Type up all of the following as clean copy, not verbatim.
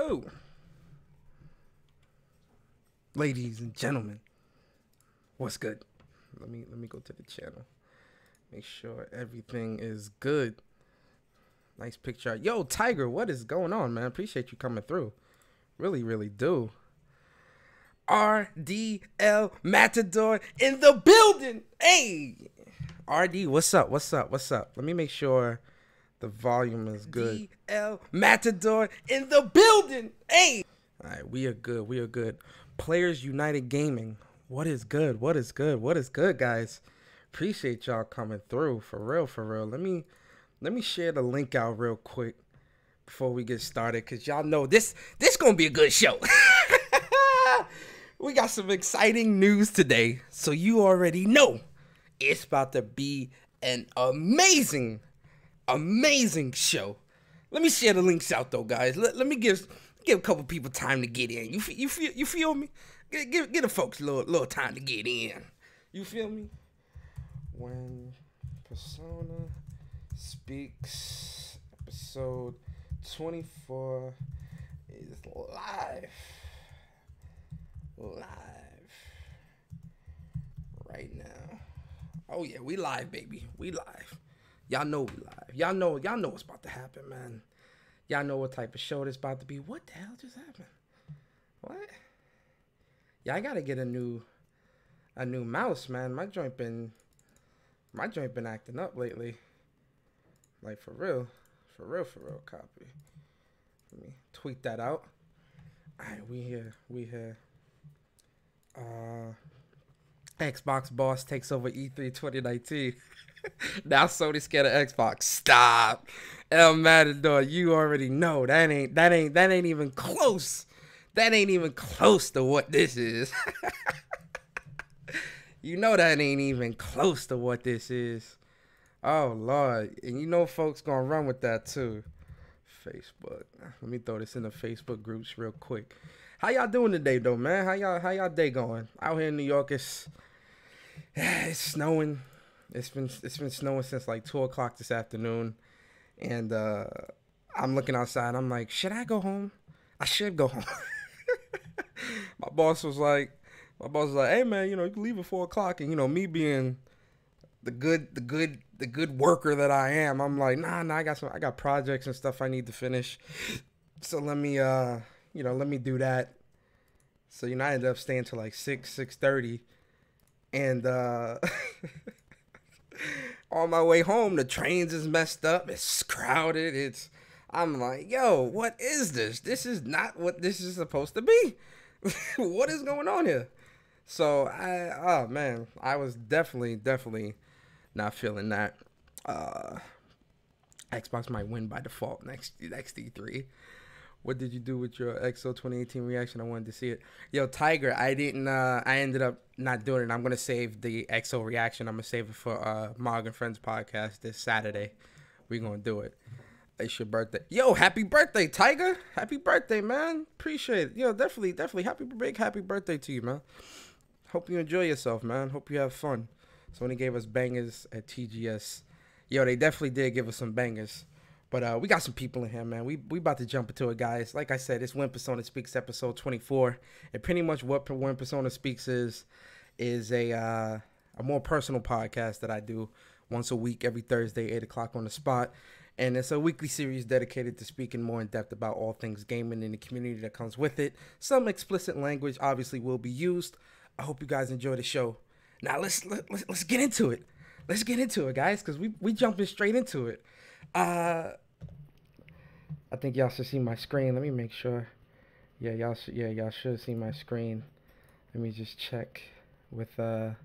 Yo, ladies and gentlemen, what's good? Let me go to the channel. Make sure everything is good. Nice picture. Yo, Tiger, what is going on, man? Appreciate you coming through. Really, really do. RDL Matador in the building. Hey, RD, what's up? What's up? What's up? Let me make sure the volume is good. RDL Matador in the building. Hey. All right, we are good. We are good. Players United Gaming. What is good? What is good? What is good, guys? Appreciate y'all coming through. For real, for real. Let me share the link out real quick before we get started, because y'all know this gonna be a good show. We got some exciting news today, so you already know it's about to be an amazing show. Let me share the links out though, guys. Let me give a couple people time to get in. You feel me? Give the folks a little time to get in. You feel me? When Persona Speaks episode 24 is live right now. Oh yeah, we live, baby. We live. Y'all know we live. Y'all know what's about to happen, man. Y'all know what type of show this about to be. What the hell just happened? What? Yeah, I gotta get a new mouse, man. My joint been acting up lately. Like for real. Copy. Let me tweet that out. Alright, we here. Xbox boss takes over E3 2019. Now Sony scared of Xbox. Stop. El Matador, you already know that ain't even close. That ain't even close to what this is. You know that ain't even close to what this is. Oh Lord. And you know folks gonna run with that too. Facebook. Let me throw this in the Facebook groups real quick. How y'all doing today though, man? How y'all day going? Out here in New York, it's snowing. It's been snowing since like 2 o'clock this afternoon. And I'm looking outside, I'm like, should I go home? I should go home. My boss was like, hey man, you can leave at 4 o'clock. And me being the good worker that I am, I'm like, nah, I got projects and stuff I need to finish. So let me let me do that. So I ended up staying till like 6:30, and on my way home the trains is messed up. It's crowded. I'm like, yo, what is this? This is not what this is supposed to be. What is going on here? So I was definitely not feeling that. Xbox might win by default next E3. What did you do with your XO 2018 reaction? I wanted to see it. Yo, Tiger, I ended up not doing it. I'm gonna save the XO reaction. I'm gonna save it for Mog and Friends podcast this Saturday. We're gonna do it. It's your birthday. Yo, happy birthday, Tiger. Happy birthday, man. Appreciate it. Yo, definitely happy birthday to you, man. Hope you enjoy yourself, man. Hope you have fun. Sony gave us bangers at TGS. Yo, they definitely did give us some bangers. But we got some people in here, man. We about to jump into it, guys. Like I said, it's When Persona Speaks episode 24. And pretty much what When Persona Speaks is a more personal podcast that I do once a week, every Thursday, 8 o'clock on the spot. And it's a weekly series dedicated to speaking more in depth about all things gaming and the community that comes with it. Some explicit language obviously will be used. I hope you guys enjoy the show. Now let's get into it. Let's get into it, guys, because we jumping straight into it. I think y'all should see my screen. Let me make sure. Yeah, y'all should see my screen. Let me just check with I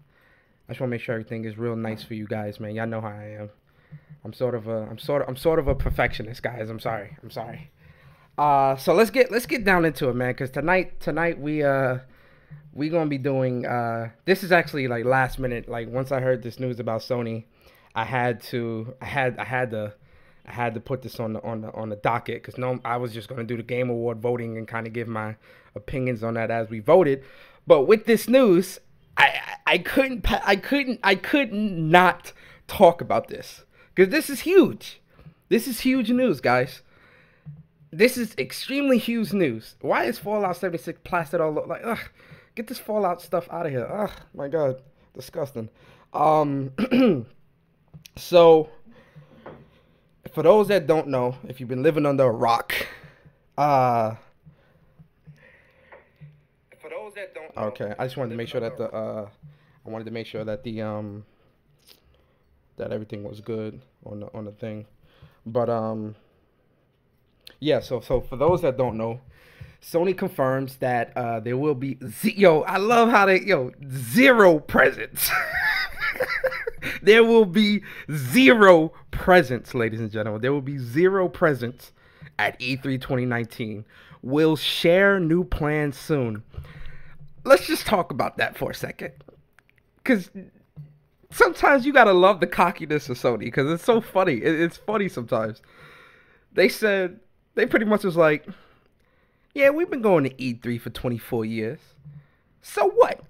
just want to make sure everything is real nice for you guys, man. Y'all know how I am. I'm sort of a perfectionist, guys. I'm sorry. So let's get down into it, man, cuz tonight we gonna be doing this is actually like last minute. Like once I heard this news about Sony, I had to put this on the docket, because I was just gonna do the Game Award voting and kind of give my opinions on that as we voted. But with this news, I couldn't not talk about this, because this is huge. This is huge news, guys. This is extremely huge news. Why is Fallout 76 plastered all over? Like, ugh, get this Fallout stuff out of here. Ugh, my God, disgusting. Um, so for those that don't know, if you've been living under a rock, uh, for those that don't know, okay, I just wanted to make sure that I wanted to make sure that that everything was good on the thing, but yeah. So for those that don't know, Sony confirms that there will be I love how they zero presents. There will be zero presents, ladies and gentlemen. There will be zero presents at E3 2019. We'll share new plans soon. Let's just talk about that for a second. Because sometimes you got to love the cockiness of Sony. Because it's so funny. It's funny sometimes. They pretty much was like, yeah, we've been going to E3 for 24 years. So what?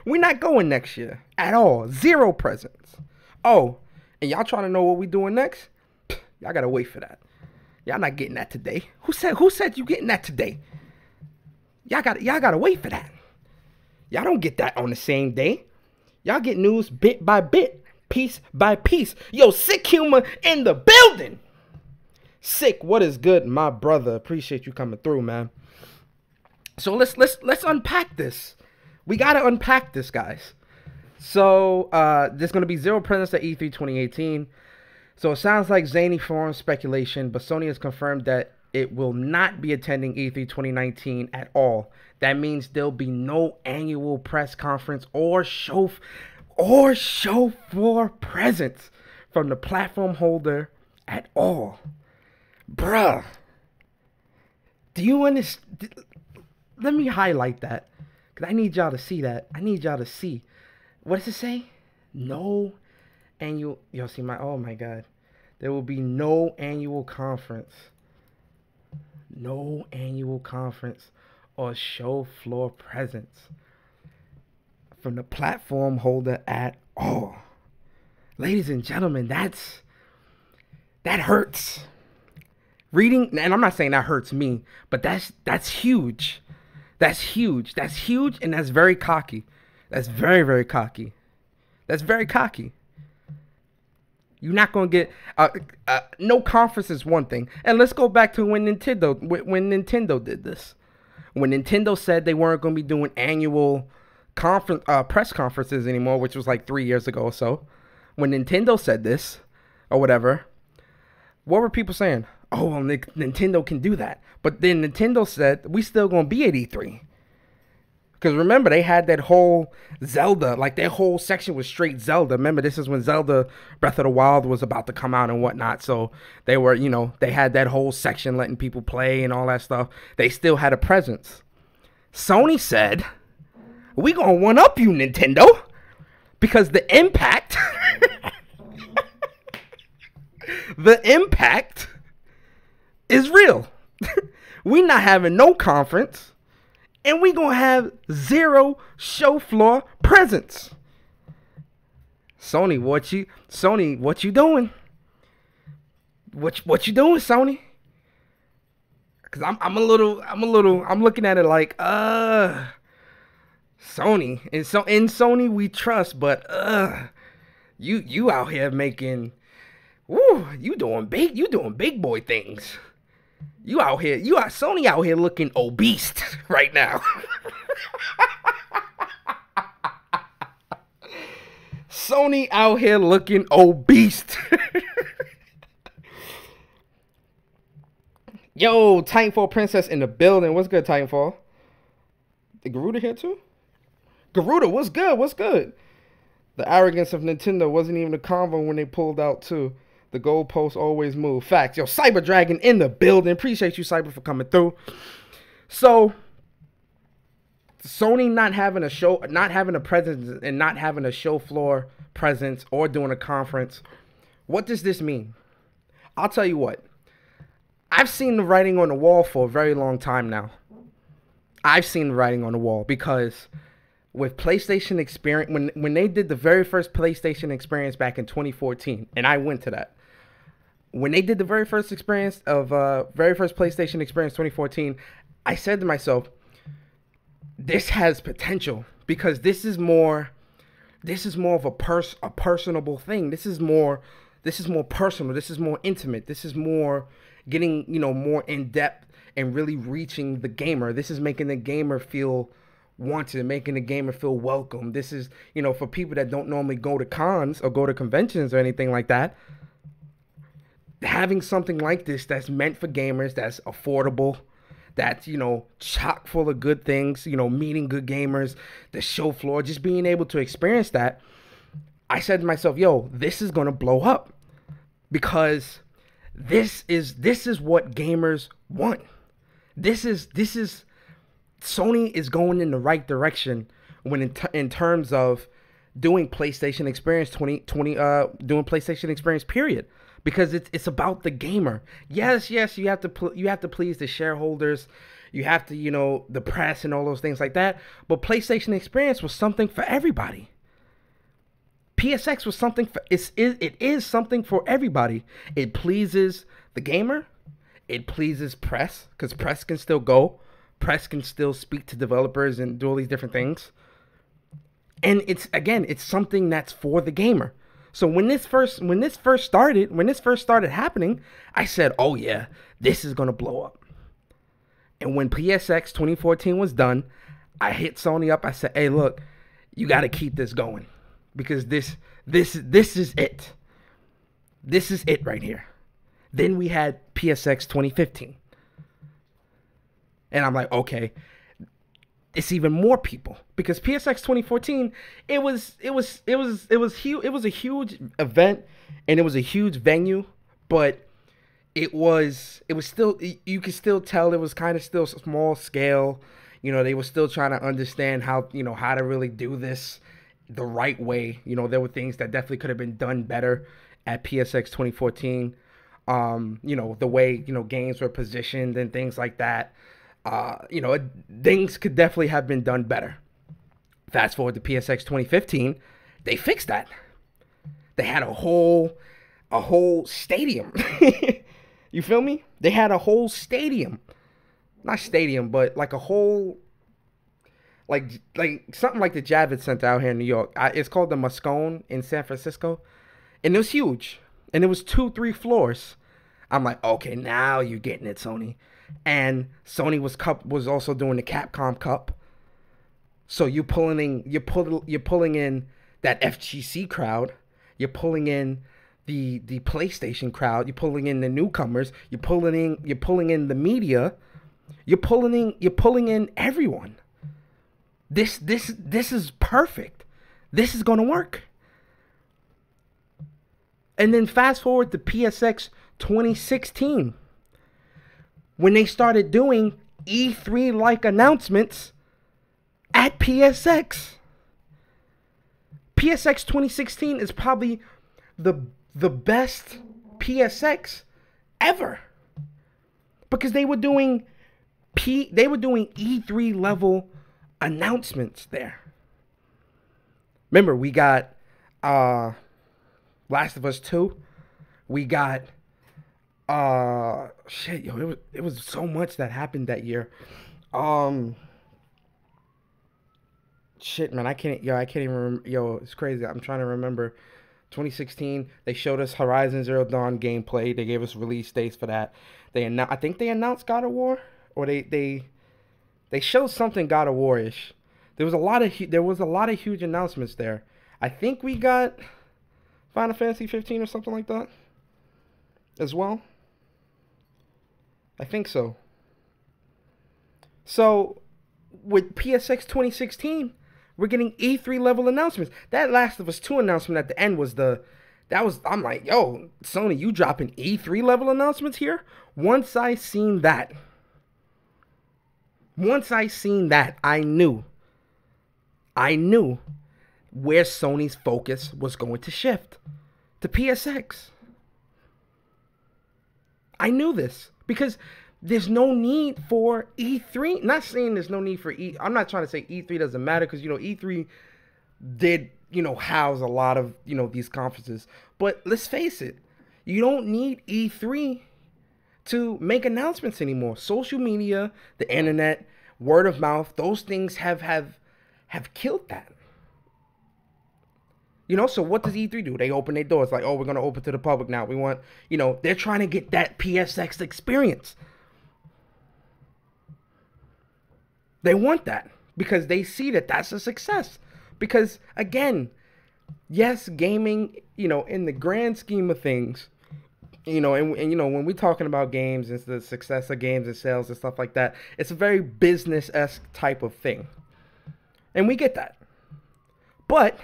We're not going next year at all. Zero presents. Oh, and y'all trying to know what we doing next? Y'all gotta wait for that. Y'all not getting that today. Who said you getting that today? Y'all gotta wait for that. Y'all don't get that on the same day. Y'all get news bit by bit, piece by piece. Yo, Sick Humor in the building. Sick, what is good, my brother? Appreciate you coming through, man. So let's unpack this. We gotta unpack this, guys. So there's gonna be zero presents at E3 2018. So it sounds like zany forum speculation, but Sony has confirmed that it will not be attending E3 2019 at all. That means there'll be no annual press conference or show floor presence from the platform holder at all. Bruh. Do you understand? Let me highlight that. Because I need y'all to see that. I need y'all to see. What does it say? No annual. Y'all see my. Oh my God. There will be no annual conference. No annual conference or show floor presence from the platform holder at all. Ladies and gentlemen, that hurts. Reading, and I'm not saying that hurts me, but that's huge. That's huge. That's huge, and that's very cocky. That's very, very cocky. That's very cocky. You're not gonna get no conference is one thing. And let's go back to when Nintendo did this. When Nintendo said they weren't gonna be doing annual press conferences anymore, which was like 3 years ago or so. When Nintendo said this, or whatever, what were people saying? Oh, well, Nintendo can do that. But then Nintendo said, we still going to be at E3. Because remember, they had that whole Zelda, like their whole section was straight Zelda. Remember, this is when Zelda Breath of the Wild was about to come out and whatnot. So they were, they had that whole section letting people play and all that stuff. They still had a presence. Sony said, we going to one-up you, Nintendo. Because the impact, the impact is real. We not having no conference, and we gonna have zero show floor presence. Sony, what you doing? What you doing, Sony? Cause I'm looking at it like Sony, and so in Sony we trust, but you out here making, you doing big boy things. Sony out here looking obese right now. Sony out here looking obese. Yo, Titanfall Princess in the building. What's good, Titanfall? Is Garuda here too? Garuda, what's good? What's good? The arrogance of Nintendo wasn't even a convo when they pulled out too. The goalposts always move. Facts. Yo, Cyber Dragon in the building. Appreciate you, Cyber, for coming through. So, Sony not having a show, not having a presence, and not having a show floor presence or doing a conference. What does this mean? I'll tell you what. I've seen the writing on the wall for a very long time now. I've seen the writing on the wall because with PlayStation Experience, when they did the very first PlayStation Experience back in 2014, and I went to that, when they did the very first PlayStation Experience 2014, I said to myself, this has potential because this is more of a personable thing. This is more personal. This is more intimate. This is more getting, more in depth and really reaching the gamer. This is making the gamer feel wanted, making the gamer feel welcome. This is, for people that don't normally go to cons or go to conventions or anything like that, having something like this that's meant for gamers, that's affordable, that's, chock full of good things, meeting good gamers, the show floor, just being able to experience that. I said to myself, yo, this is going to blow up because this is what gamers want. This is Sony is going in the right direction when in terms of doing PlayStation Experience 2020, doing PlayStation Experience period, because it's about the gamer. Yes, you have to please the shareholders, you have to, the press and all those things like that. But PlayStation Experience was something for everybody. PSX was something for it is something for everybody. It pleases the gamer. It pleases press because press can still go. Press can still speak to developers and do all these different things. And it's something that's for the gamer. So when this first started happening, I said, "Oh yeah, this is gonna blow up." And when PSX 2014 was done, I hit Sony up. I said, "Hey, look, you got to keep this going because this is it. This is it right here." Then we had PSX 2015. And I'm like, okay, it's even more people because PSX 2014, it was huge. It was a huge event and it was a huge venue, but it was still, you could still tell it was kind of still small scale. They were still trying to understand how to really do this the right way. There were things that definitely could have been done better at PSX 2014. The way, games were positioned and things like that. Things could definitely have been done better. Fast forward to PSX 2015, they fixed that. They had a whole stadium. You feel me? They had a whole stadium. Not stadium, but like a whole, like something like the Javits Center out here in New York. It's called the Moscone in San Francisco. And it was huge. And it was 2-3 floors. I'm like, okay, now you're getting it, Sony. And Sony was also doing the Capcom Cup. So you're pulling in that FGC crowd. You're pulling in the PlayStation crowd. You're pulling in the newcomers. You're pulling in the media. You're pulling in everyone. This is perfect. This is gonna work. And then fast forward to PSX 2016. When they started doing E3-like announcements at PSX. PSX 2016 is probably the best PSX ever. Because they were doing E3 level announcements there. Remember, we got Last of Us 2. We got it was so much that happened that year. Man, I can't even remember. It's crazy. I'm trying to remember. 2016, they showed us Horizon Zero Dawn gameplay. They gave us release dates for that. I think they announced God of War, or they showed something God of War-ish. There was a lot of huge announcements there. I think we got Final Fantasy 15 or something like that as well. I think so. So with PSX 2016, we're getting E3 level announcements. That Last of Us 2 announcement at the end I'm like, yo, Sony, you dropping E3 level announcements here? Once I seen that, I knew where Sony's focus was going to shift to PSX. I knew this because there's no need for E3. Not saying there's no need for I'm not trying to say E3 doesn't matter because, E3 did, house a lot of, these conferences. But let's face it, You don't need E3 to make announcements anymore. Social media, the internet, word of mouth, those things have killed that. So what does E3 do? They open their doors like, oh, we're going to open to the public now. We want, they're trying to get that PSX experience. They want that because they see that that's a success. Because, again, yes, gaming, in the grand scheme of things, and when we're talking about games and the success of games and sales and stuff like that, it's a very business-esque type of thing. And we get that. But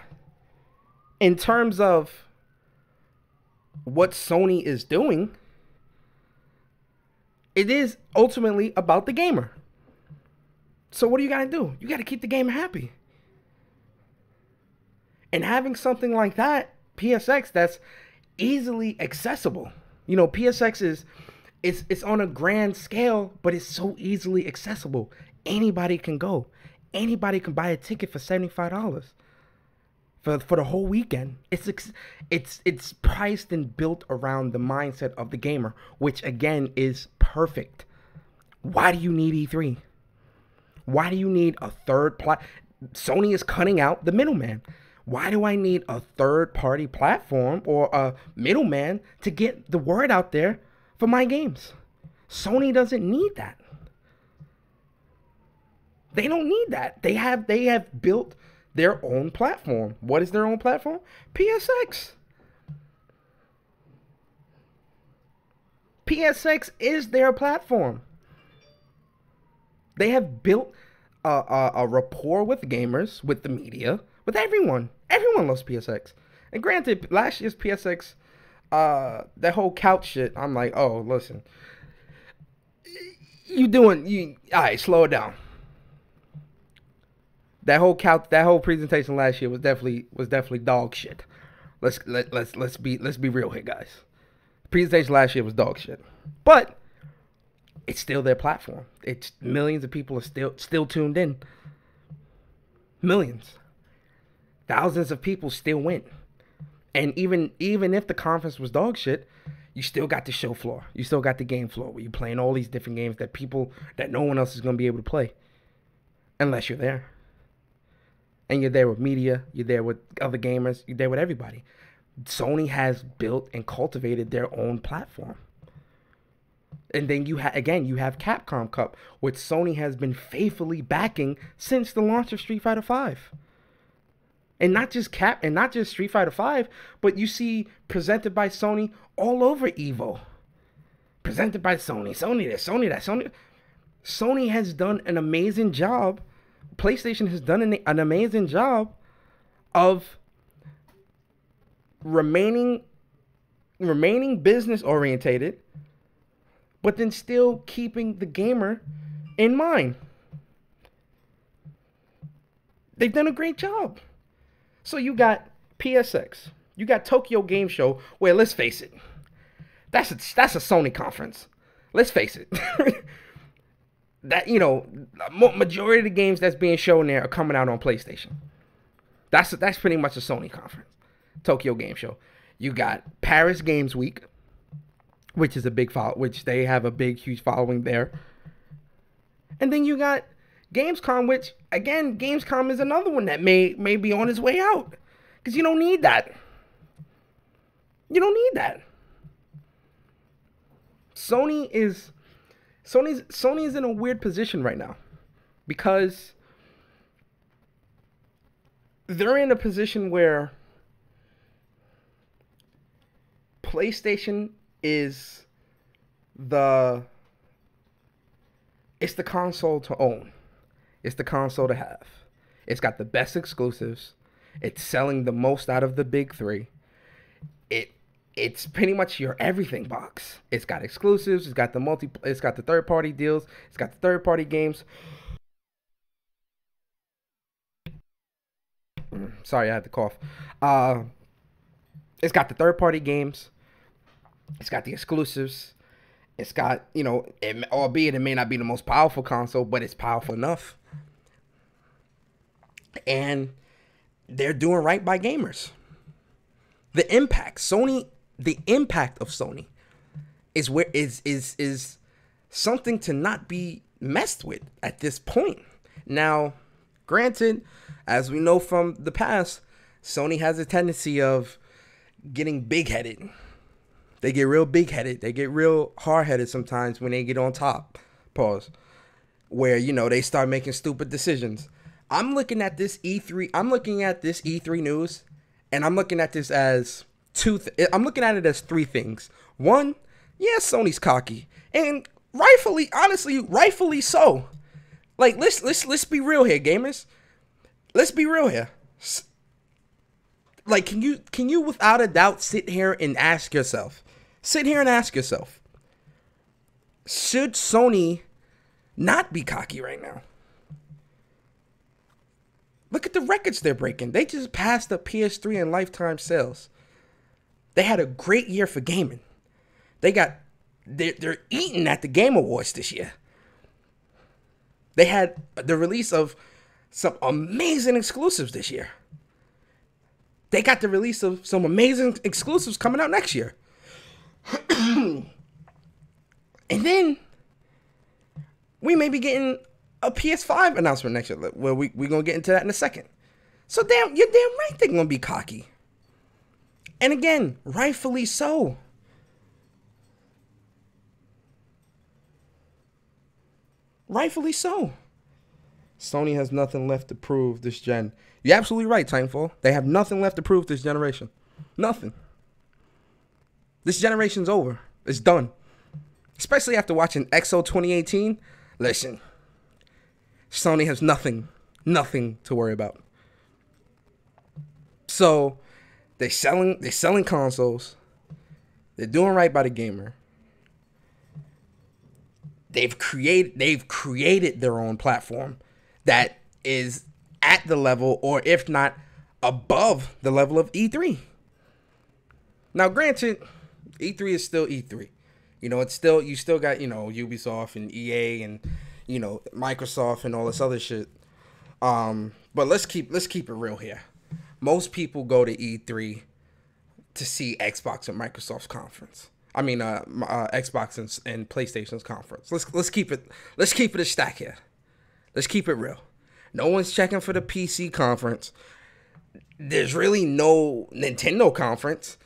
in terms of what Sony is doing, it is ultimately about the gamer. So what do you got to do? You got to keep the gamer happy. And having something like that, PSX, that's easily accessible. PSX is it's on a grand scale, but it's so easily accessible. Anybody can go. Anybody can buy a ticket for $75 for the whole weekend. It's priced and built around the mindset of the gamer, which again is perfect. Why do you need E3? Why do you need a third Sony is cutting out the middleman. Why do I need a third-party platform or a middleman to get the word out there for my games? Sony doesn't need that. They don't need that. They have built their own platform. What is their own platform? PSX. PSX is their platform. They have built a rapport with gamers, with the media, with everyone. Everyone loves PSX. And granted, last year's PSX, that whole couch shit, I'm like, oh, listen. All right, slow it down. That whole presentation last year was definitely dog shit. Let's be real here, guys. The presentation last year was dog shit. But it's still their platform. It's millions of people are still tuned in. Millions. Thousands of people still went. And even if the conference was dog shit, you still got the show floor. You still got the game floor where you're playing all these different games that no one else is going to be able to play. Unless you're there. And you're there with media. You're there with other gamers. You're there with everybody. Sony has built and cultivated their own platform. And then you have Capcom Cup, which Sony has been faithfully backing since the launch of Street Fighter V. And not just Street Fighter V, but you see presented by Sony all over Evo. Presented by Sony. Sony this, Sony that, Sony. Sony has done an amazing job. PlayStation has done an amazing job of remaining business orientated, but then still keeping the gamer in mind. They've done a great job. So you got PSX, you got Tokyo Game Show, where, let's face it, that's a Sony conference. Let's face it. That, majority of the games that's being shown there are coming out on PlayStation. That's pretty much a Sony conference. Tokyo Game Show. You got Paris Games Week, which is which they have a huge following there. And then you got Gamescom, which, again, Gamescom is another one that may be on its way out. Because you don't need that. You don't need that. Sony is in a weird position right now. Because they're in a position where PlayStation is the console to own. It's the console to have. It's got the best exclusives. It's selling the most out of the big three. It's pretty much your everything box. It's got exclusives. It's got the third party deals. It's got the third party games. Sorry, I had to cough. It's got the third party games. It's got the exclusives. It's got, albeit it may not be the most powerful console, but it's powerful enough. And they're doing right by gamers. The impact. Sony the impact of Sony is where is something to not be messed with at this point. Now, granted, as we know from the past, Sony has a tendency of getting big-headed. They get real big-headed. They get real hard-headed sometimes when they get on top. Pause. Where, you know, they start making stupid decisions. I'm looking at this E3. I'm looking at this E3 news, and I'm looking at this as I'm looking at it as three things. One, yeah, Sony's cocky, and rightfully, honestly, rightfully so. Like, let's be real here, gamers. Let's be real here. Like, can you without a doubt sit here and ask yourself, should Sony not be cocky right now? Look at the records they're breaking. They just passed the PS3 in lifetime sales. They had a great year for gaming. They're eating at the Game Awards this year. They had the release of some amazing exclusives this year. They got the release of some amazing exclusives coming out next year. And then we may be getting a PS5 announcement next year. Well, we're going to get into that in a second. So you're damn right they're going to be cocky. And again, rightfully so. Rightfully so. Sony has nothing left to prove this gen. You're absolutely right, Titanfall. They have nothing left to prove this generation. Nothing. This generation's over. It's done. Especially after watching EXO 2018. Listen, Sony has nothing to worry about. So they're selling consoles. They're doing right by the gamer. They've created their own platform that is at the level, or if not above the level of E3. Now, granted, E3 is still E3. You know, you still got, you know, Ubisoft and EA and, you know, Microsoft and all this other shit. But let's keep it real here. Most people go to E3 to see Xbox and Microsoft's conference. I mean, Xbox and PlayStation's conference. Let's keep it a stack here. Let's keep it real. No one's checking for the PC conference. There's really no Nintendo conference.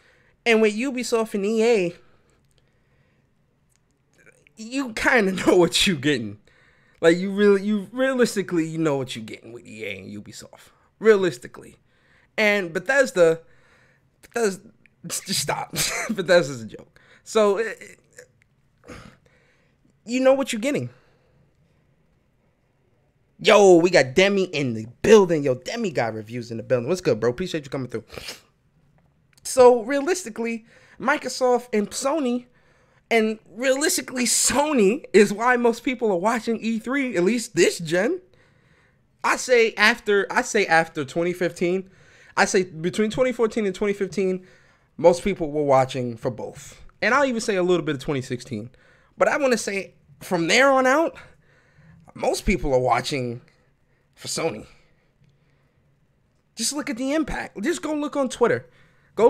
And with Ubisoft and EA, you kind of know what you're getting. Like, you realistically, you know what you're getting with EA and Ubisoft. Realistically. And Bethesda, just stop. Bethesda's a joke. So, you know what you're getting. Yo, we got Demi in the building. Yo, Demi got reviews in the building. What's good, bro? Appreciate you coming through. So, realistically, Microsoft and Sony, and realistically, Sony is why most people are watching E3, at least this gen. I say after 2015, I say between 2014 and 2015, most people were watching for both. And I'll even say a little bit of 2016. But I want to say from there on out, most people are watching for Sony. Just look at the impact. Just go look on Twitter. Just go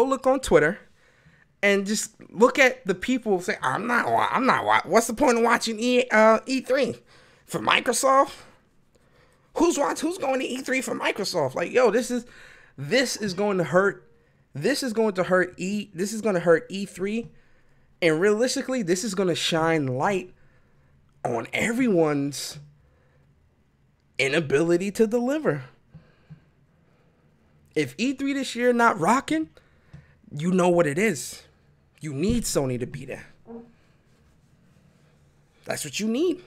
look on Twitter and just look at the people say, I'm not. What's the point of watching E3 for Microsoft? Who's going to E3 for Microsoft? Like, yo, this is going to hurt. This is going to hurt E3, and realistically, this is going to shine light on everyone's inability to deliver. If E3 this year not rocking, you know what it is. You need Sony to be there. That's what you need.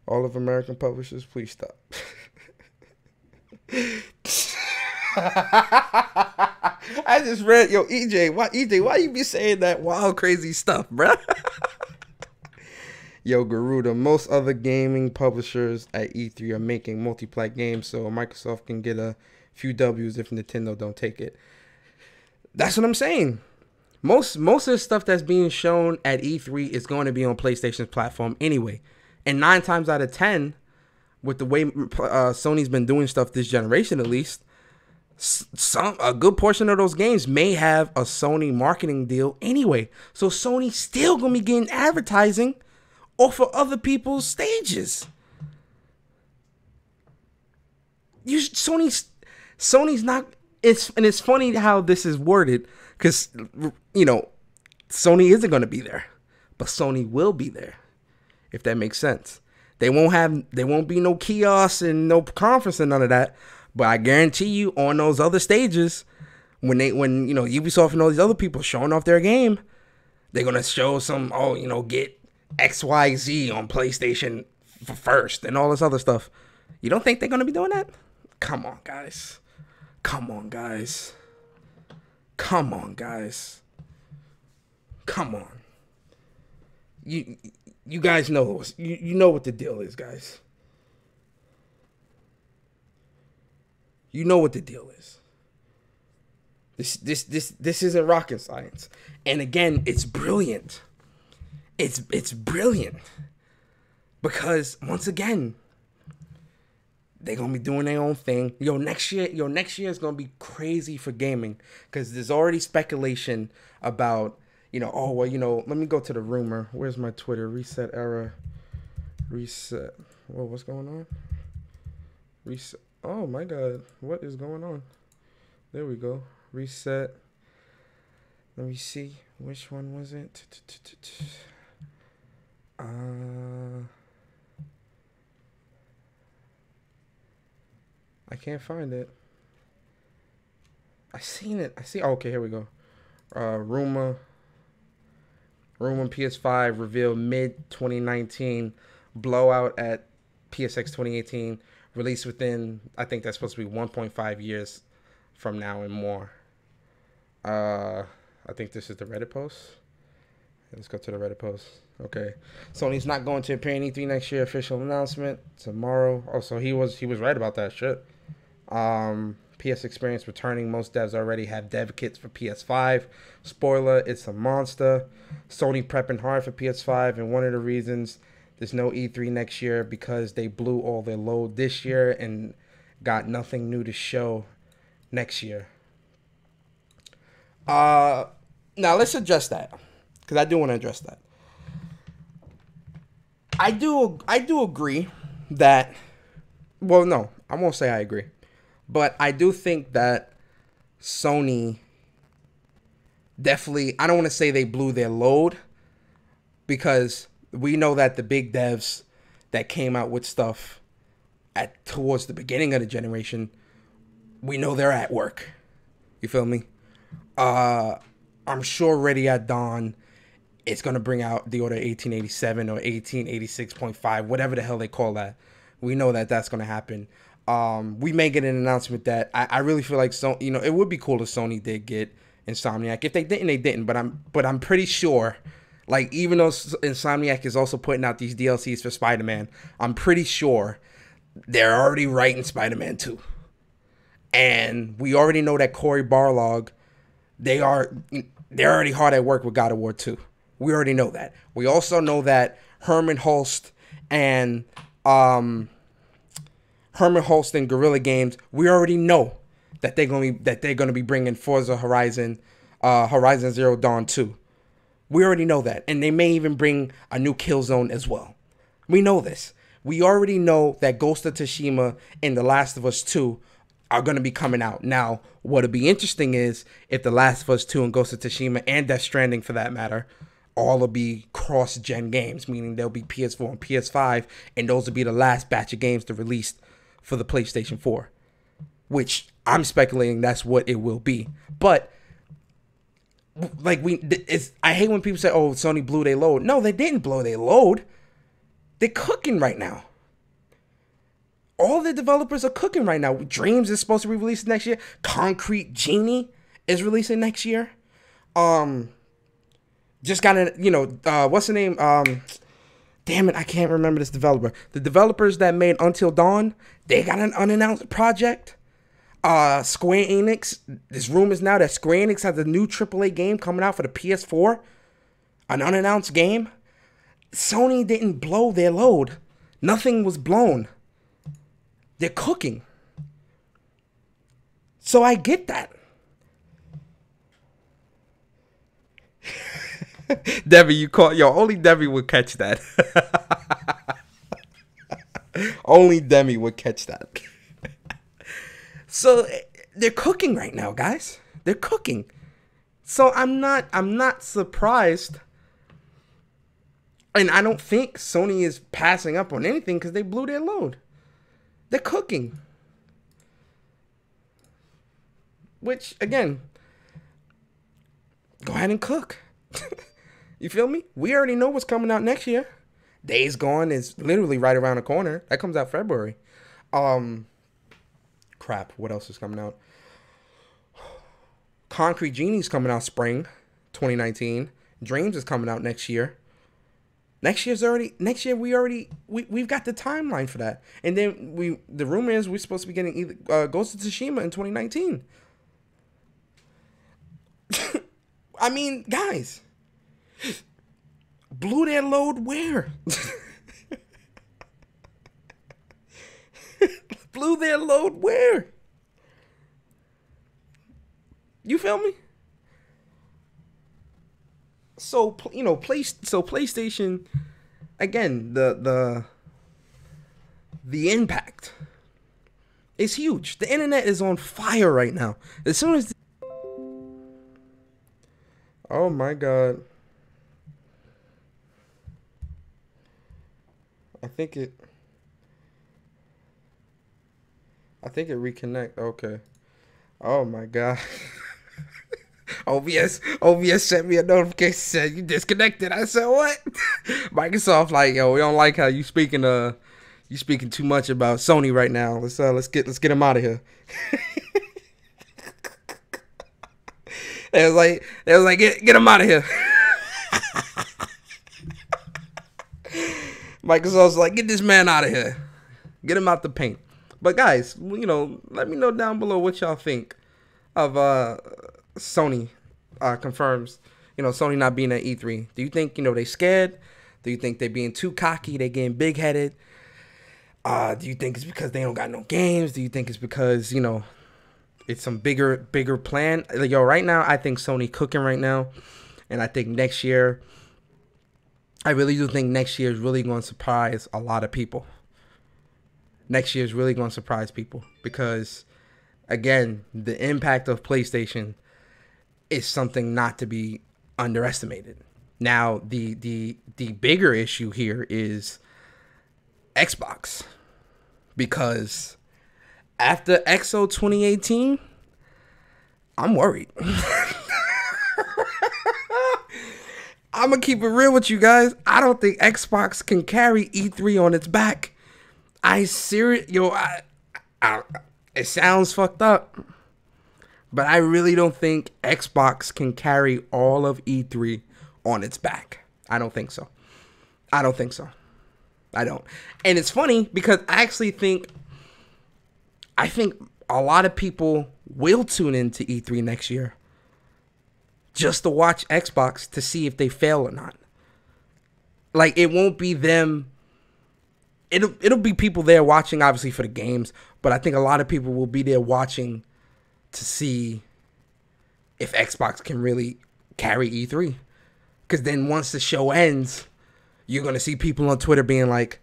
All of American publishers, please stop. I just read, yo, EJ, why you be saying that wild, crazy stuff, bruh? Yo, Garuda, most other gaming publishers at E3 are making multi-plat games, so Microsoft can get a few W's if Nintendo don't take it. That's what I'm saying. Most of the stuff that's being shown at E3 is going to be on PlayStation's platform anyway. And 9 times out of 10, with the way Sony's been doing stuff this generation at least, A good portion of those games may have a Sony marketing deal anyway. So Sony's still gonna be getting advertising off of other people's stages. Sony's not. It's funny how this is worded because Sony isn't gonna be there, but Sony will be there, if that makes sense. There won't be no kiosks and no conference and none of that. But I guarantee you, on those other stages, when Ubisoft and all these other people showing off their game, they're gonna show some get XYZ on PlayStation for first and all this other stuff. You don't think they're gonna be doing that? Come on, guys. Come on, guys. Come on, guys. Come on. You guys know you know what the deal is, guys. You know what the deal is. This isn't rocket science. And again, it's brilliant. It's brilliant. Because once again, they're gonna be doing their own thing. Next year is gonna be crazy for gaming. Because there's already speculation about, let me go to the rumor. Where's my Twitter? Reset error. Reset. Whoa, what's going on? Reset. Oh my God, what is going on? There we go. Reset. Let me see. Which one was it? I can't find it. I seen it. Oh, okay, here we go. Rumor PS5 revealed mid 2019. Blowout at PSX 2018. Released within, I think that's supposed to be 1.5 years from now and more. I think this is the Reddit post. Let's go to the Reddit post. Okay. Sony's not going to appear in E3 next year. Official announcement tomorrow. Oh, so he was right about that shit. PS Experience returning. Most devs already have dev kits for PS5. Spoiler, it's a monster. Sony prepping hard for PS5, and one of the reasons there's no E3 next year because they blew all their load this year and got nothing new to show next year. Now let's address that, because I do want to address that. I do agree that, well, no, I won't say I agree, but I do think that Sony definitely, I don't want to say they blew their load, because we know that the big devs that came out with stuff towards the beginning of the generation, we know they're at work. You feel me? I'm sure Ready at Dawn is going to bring out the Order 1887 or 1886.5, whatever the hell they call that. We know that that's going to happen. We may get an announcement that I really feel like it would be cool if Sony did get Insomniac. If they didn't, they didn't. But I'm pretty sure, like, even though Insomniac is also putting out these DLCs for Spider-Man, I'm pretty sure they're already writing Spider-Man 2. And we already know that Cory Barlog, they're already hard at work with God of War 2. We already know that. We also know that Herman Hulst and Guerrilla Games, we already know that they're gonna be bringing Forza Horizon Zero Dawn 2. We already know that. And they may even bring a new Killzone as well. We know this. We already know that Ghost of Tsushima and The Last of Us 2 are going to be coming out. Now, what'll be interesting is if The Last of Us 2 and Ghost of Tsushima and Death Stranding, for that matter, all will be cross-gen games, meaning they'll be PS4 and PS5, and those will be the last batch of games to release for the PlayStation 4, which I'm speculating that's what it will be. But like I hate when people say, "Oh, Sony blew their load." No, they didn't blow their load. They're cooking right now. All the developers are cooking right now. Dreams is supposed to be released next year. Concrete Genie is releasing next year. Just got what's the name? Damn it, I can't remember this developer. The developers that made Until Dawn, they got an unannounced project. Square Enix, there's rumors now that Square Enix has a new AAA game coming out for the PS4. An unannounced game. Sony didn't blow their load. Nothing was blown. They're cooking. So I get that. Debbie, you caught, yo, only Debbie would catch that. Only Demi would catch that. So they're cooking right now, guys. They're cooking. So I'm not surprised. And I don't think Sony is passing up on anything because they blew their load. They're cooking. Which, again, go ahead and cook. You feel me? We already know what's coming out next year. Days Gone is literally right around the corner. That comes out February. Crap. What else is coming out? Concrete Genie's coming out spring 2019. Dreams is coming out next year. Next year we've got the timeline for that. And then the rumor is we're supposed to be getting either Ghost of Tsushima in 2019. I mean, guys, blew their load where? Blew their load where? You feel me? So, you know, PlayStation, again, the impact is huge. The internet is on fire right now. As soon as oh my God. I think it reconnect. Okay. Oh my God. OBS sent me a notification, said you disconnected. I said, what? Microsoft like, yo, we don't like how you speaking too much about Sony right now. Let's get him out of here. They was like get him out of here. Microsoft's like, get this man out of here. Get him out the paint. But guys, you know, let me know down below what y'all think of Sony confirms, you know, Sony not being at E3. Do you think, you know, they scared? Do you think they being too cocky? They getting big headed? Do you think it's because they don't got no games? Do you think it's because, you know, it's some bigger plan? Like, yo, right now, I think Sony cooking right now. And I think next year, I really do think next year is really going to surprise a lot of people. Next year is really going to surprise people because, again, the impact of PlayStation is something not to be underestimated. Now, the bigger issue here is Xbox, because after XO 2018, I'm worried. I'm gonna keep it real with you guys. I don't think Xbox can carry E3 on its back. It sounds fucked up, but I really don't think Xbox can carry all of E3 on its back. I don't think so. I don't. And it's funny because I think a lot of people will tune into E3 next year just to watch Xbox to see if they fail or not. Like, it won't be them. It'll be people there watching, obviously, for the games, but I think a lot of people will be there watching to see if Xbox can really carry E3. Because then once the show ends, you're gonna see people on Twitter being like,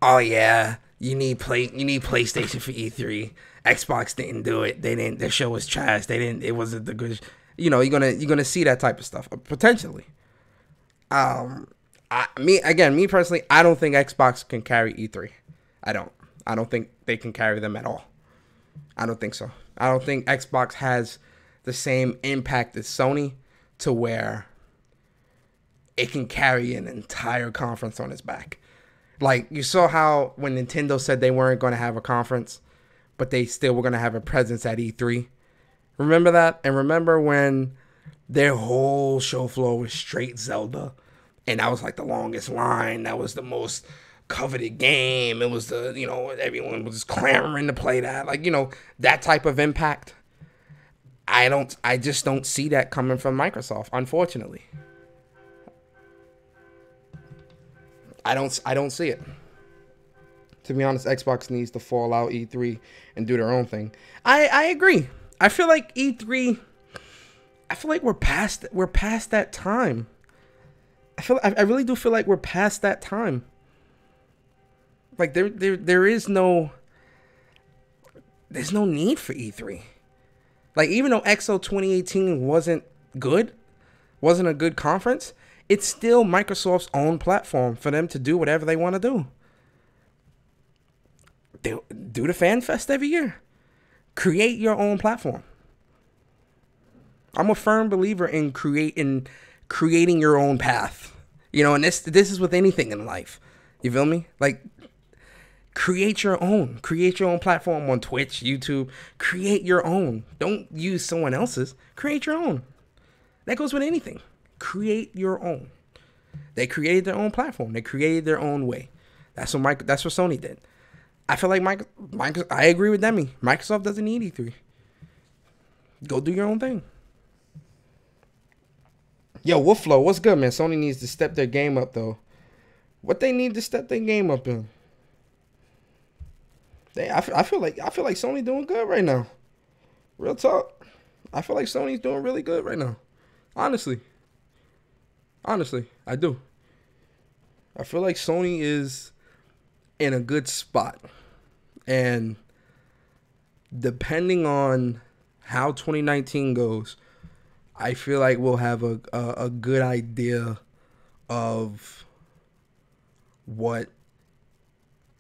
"Oh yeah, you need PlayStation for E3. Xbox didn't do it. They didn't. Their show was trash. They didn't. It wasn't the good." You know, you're gonna see that type of stuff potentially. Me personally, I don't think Xbox can carry E3. I don't think they can carry them at all. I don't think so. I don't think Xbox has the same impact as Sony to where it can carry an entire conference on its back. Like, you saw how when Nintendo said they weren't going to have a conference, but they still were going to have a presence at E3. Remember that? And remember when their whole show floor was straight Zelda? And that was like the longest line. That was the most coveted game. It was the, you know, everyone was clamoring to play that. Like, you know, that type of impact. I just don't see that coming from Microsoft, unfortunately. I don't see it. To be honest, Xbox needs to fall out E3 and do their own thing. I agree. I feel like E3. I feel like we're past that time. I really do feel like we're past that time. Like there is no. There's no need for E3. Like, even though XO 2018 wasn't a good conference, it's still Microsoft's own platform for them to do whatever they want to do. Do the Fan Fest every year. Create your own platform. I'm a firm believer in creating your own path. You know, and this is with anything in life. You feel me? Like, create your own platform on Twitch, YouTube. Create your own. Don't use someone else's. Create your own. That goes with anything. Create your own. They created their own platform. They created their own way. That's what Sony did. I feel like I agree with Demi. Microsoft doesn't need E3. Go do your own thing. Yo, Wolfflow, what's good, man? Sony needs to step their game up, though. What they need to step their game up in? I feel like Sony doing good right now. Real talk. I feel like Sony's doing really good right now. Honestly, I do. I feel like Sony is in a good spot. And depending on how 2019 goes, I feel like we'll have a good idea of what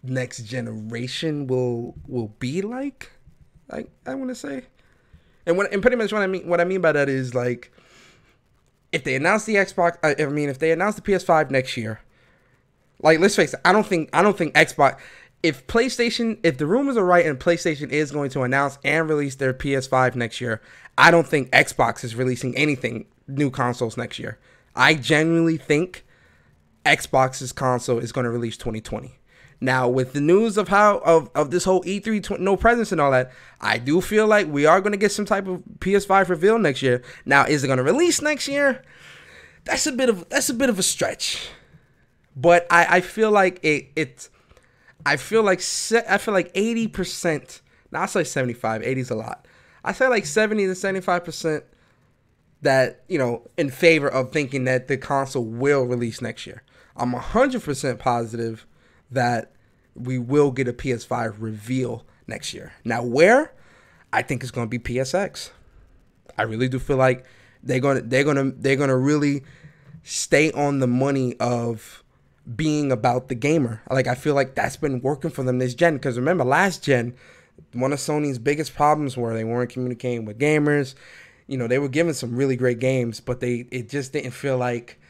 next generation will be like. I want to say, and pretty much what I mean by that is, like, if they announce the Xbox, if they announce the PS5 next year, like, let's face it, I don't think Xbox. If the rumors are right and PlayStation is going to announce and release their PS5 next year, I don't think Xbox is releasing anything new consoles next year. I genuinely think Xbox's console is going to release 2020. Now, with the news of this whole E3 no presence and all that, I do feel like we are going to get some type of PS5 reveal next year. Now, is it going to release next year? That's a bit of a stretch. But I feel like I feel like 80%. Now, I say 75. 80 is a lot. I say like 70 to 75% that, in favor of thinking that the console will release next year. I'm 100% positive that we will get a PS5 reveal next year. Now, where? I think it's going to be PSX. I really do feel like they're gonna really stay on the money of being about the gamer. Like, I feel like that's been working for them this gen. Because remember, last gen, one of Sony's biggest problems were they weren't communicating with gamers. They were giving some really great games, but it just didn't feel like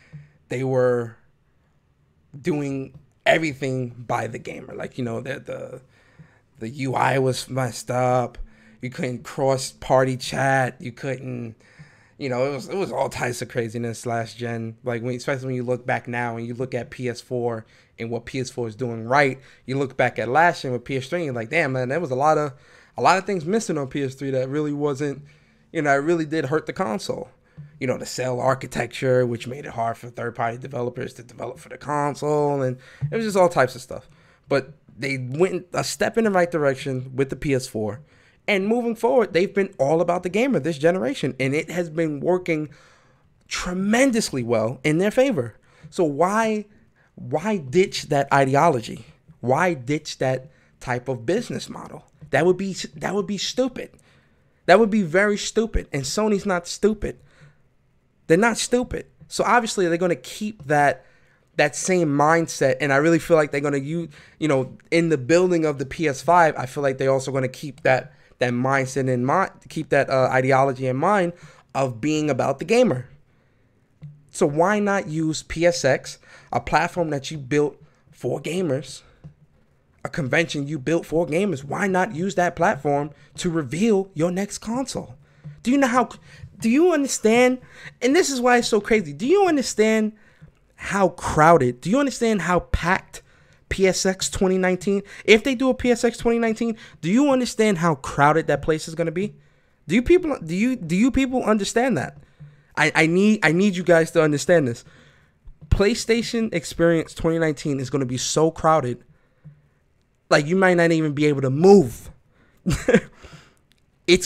they were doing everything by the gamer. Like, the UI was messed up. You couldn't cross-party chat. You couldn't, it was all types of craziness last gen. Like, especially when you look back now and you look at PS4 and what PS4 is doing right. You look back at last gen with PS3 and you're like, damn, man, there was a lot of things missing on PS3 that really wasn't, it really did hurt the console. The cell architecture, which made it hard for third-party developers to develop for the console, and it was just all types of stuff. But they went a step in the right direction with the PS4, and moving forward, they've been all about the gamer this generation, and it has been working tremendously well in their favor. So why ditch that ideology? Why ditch that type of business model? That would be stupid. That would be very stupid, and Sony's not stupid. They're not stupid. So obviously they're going to keep that same mindset. And I really feel like they're going to use, in the building of the PS5, I feel like they're also going to keep that mindset in mind, keep that ideology in mind of being about the gamer. So why not use PSX, a platform that you built for gamers, a convention you built for gamers? Why not use that platform to reveal your next console? Do you understand? And this is why it's so crazy. Do you understand how crowded? Do you understand how packed PSX 2019? If they do a PSX 2019, do you understand how crowded that place is going to be? Do you people understand that? I need you guys to understand this. PlayStation Experience 2019 is going to be so crowded. Like, you might not even be able to move. It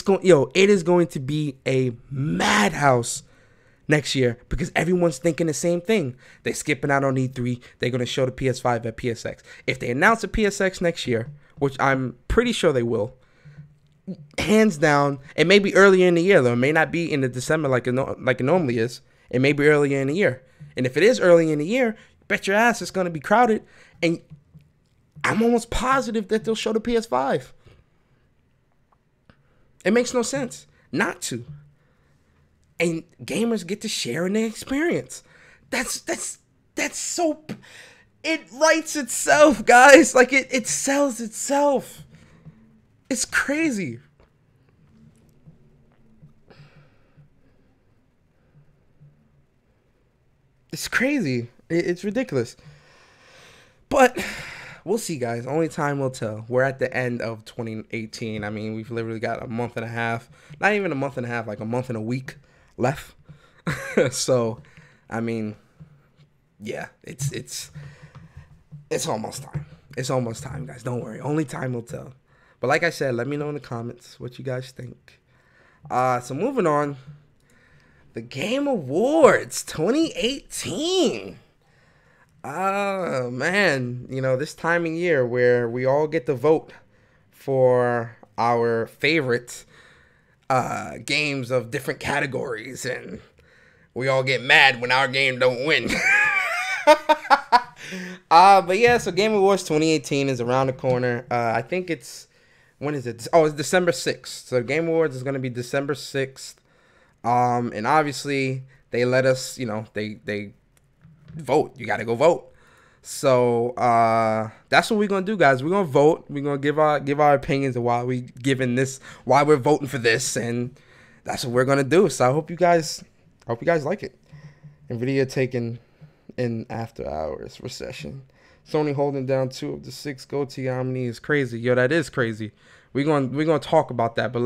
is going to be a madhouse next year because everyone's thinking the same thing. They're skipping out on E3. They're going to show the PS5 at PSX. If they announce a PSX next year, which I'm pretty sure they will, hands down, it may be earlier in the year, though. It may not be in the December like it normally is. It may be earlier in the year. And if it is early in the year, bet your ass it's going to be crowded. And I'm almost positive that they'll show the PS5. It makes no sense not to. And gamers get to share in the experience. That's so... It writes itself, guys. Like, it sells itself. It's crazy. It's crazy. It's ridiculous. But we'll see, guys. Only time will tell. We're at the end of 2018. I mean, we've literally got a month and a half. Not even a month and a half, like a month and a week left. So, I mean, yeah, it's almost time. It's almost time, guys. Don't worry. Only time will tell. But like I said, let me know in the comments what you guys think. So moving on. The Game Awards 2018. Oh, man. You know, this time of year where we all get to vote for our favorite games of different categories. And we all get mad when our game don't win. But yeah, so Game Awards 2018 is around the corner. I think it's... When is it? Oh, it's December 6th. So Game Awards is going to be December 6th. And obviously they let us, you know, they vote. You got to go vote. So that's what we're going to do, guys. We're going to vote. We're going to give our opinions of why we're voting for this. And that's what we're going to do. So I hope you guys like it. NVIDIA taking in after hours recession. Sony holding down 2 of the 6 GOTY nominees is crazy. Yo, that is crazy. We're gonna talk about that, but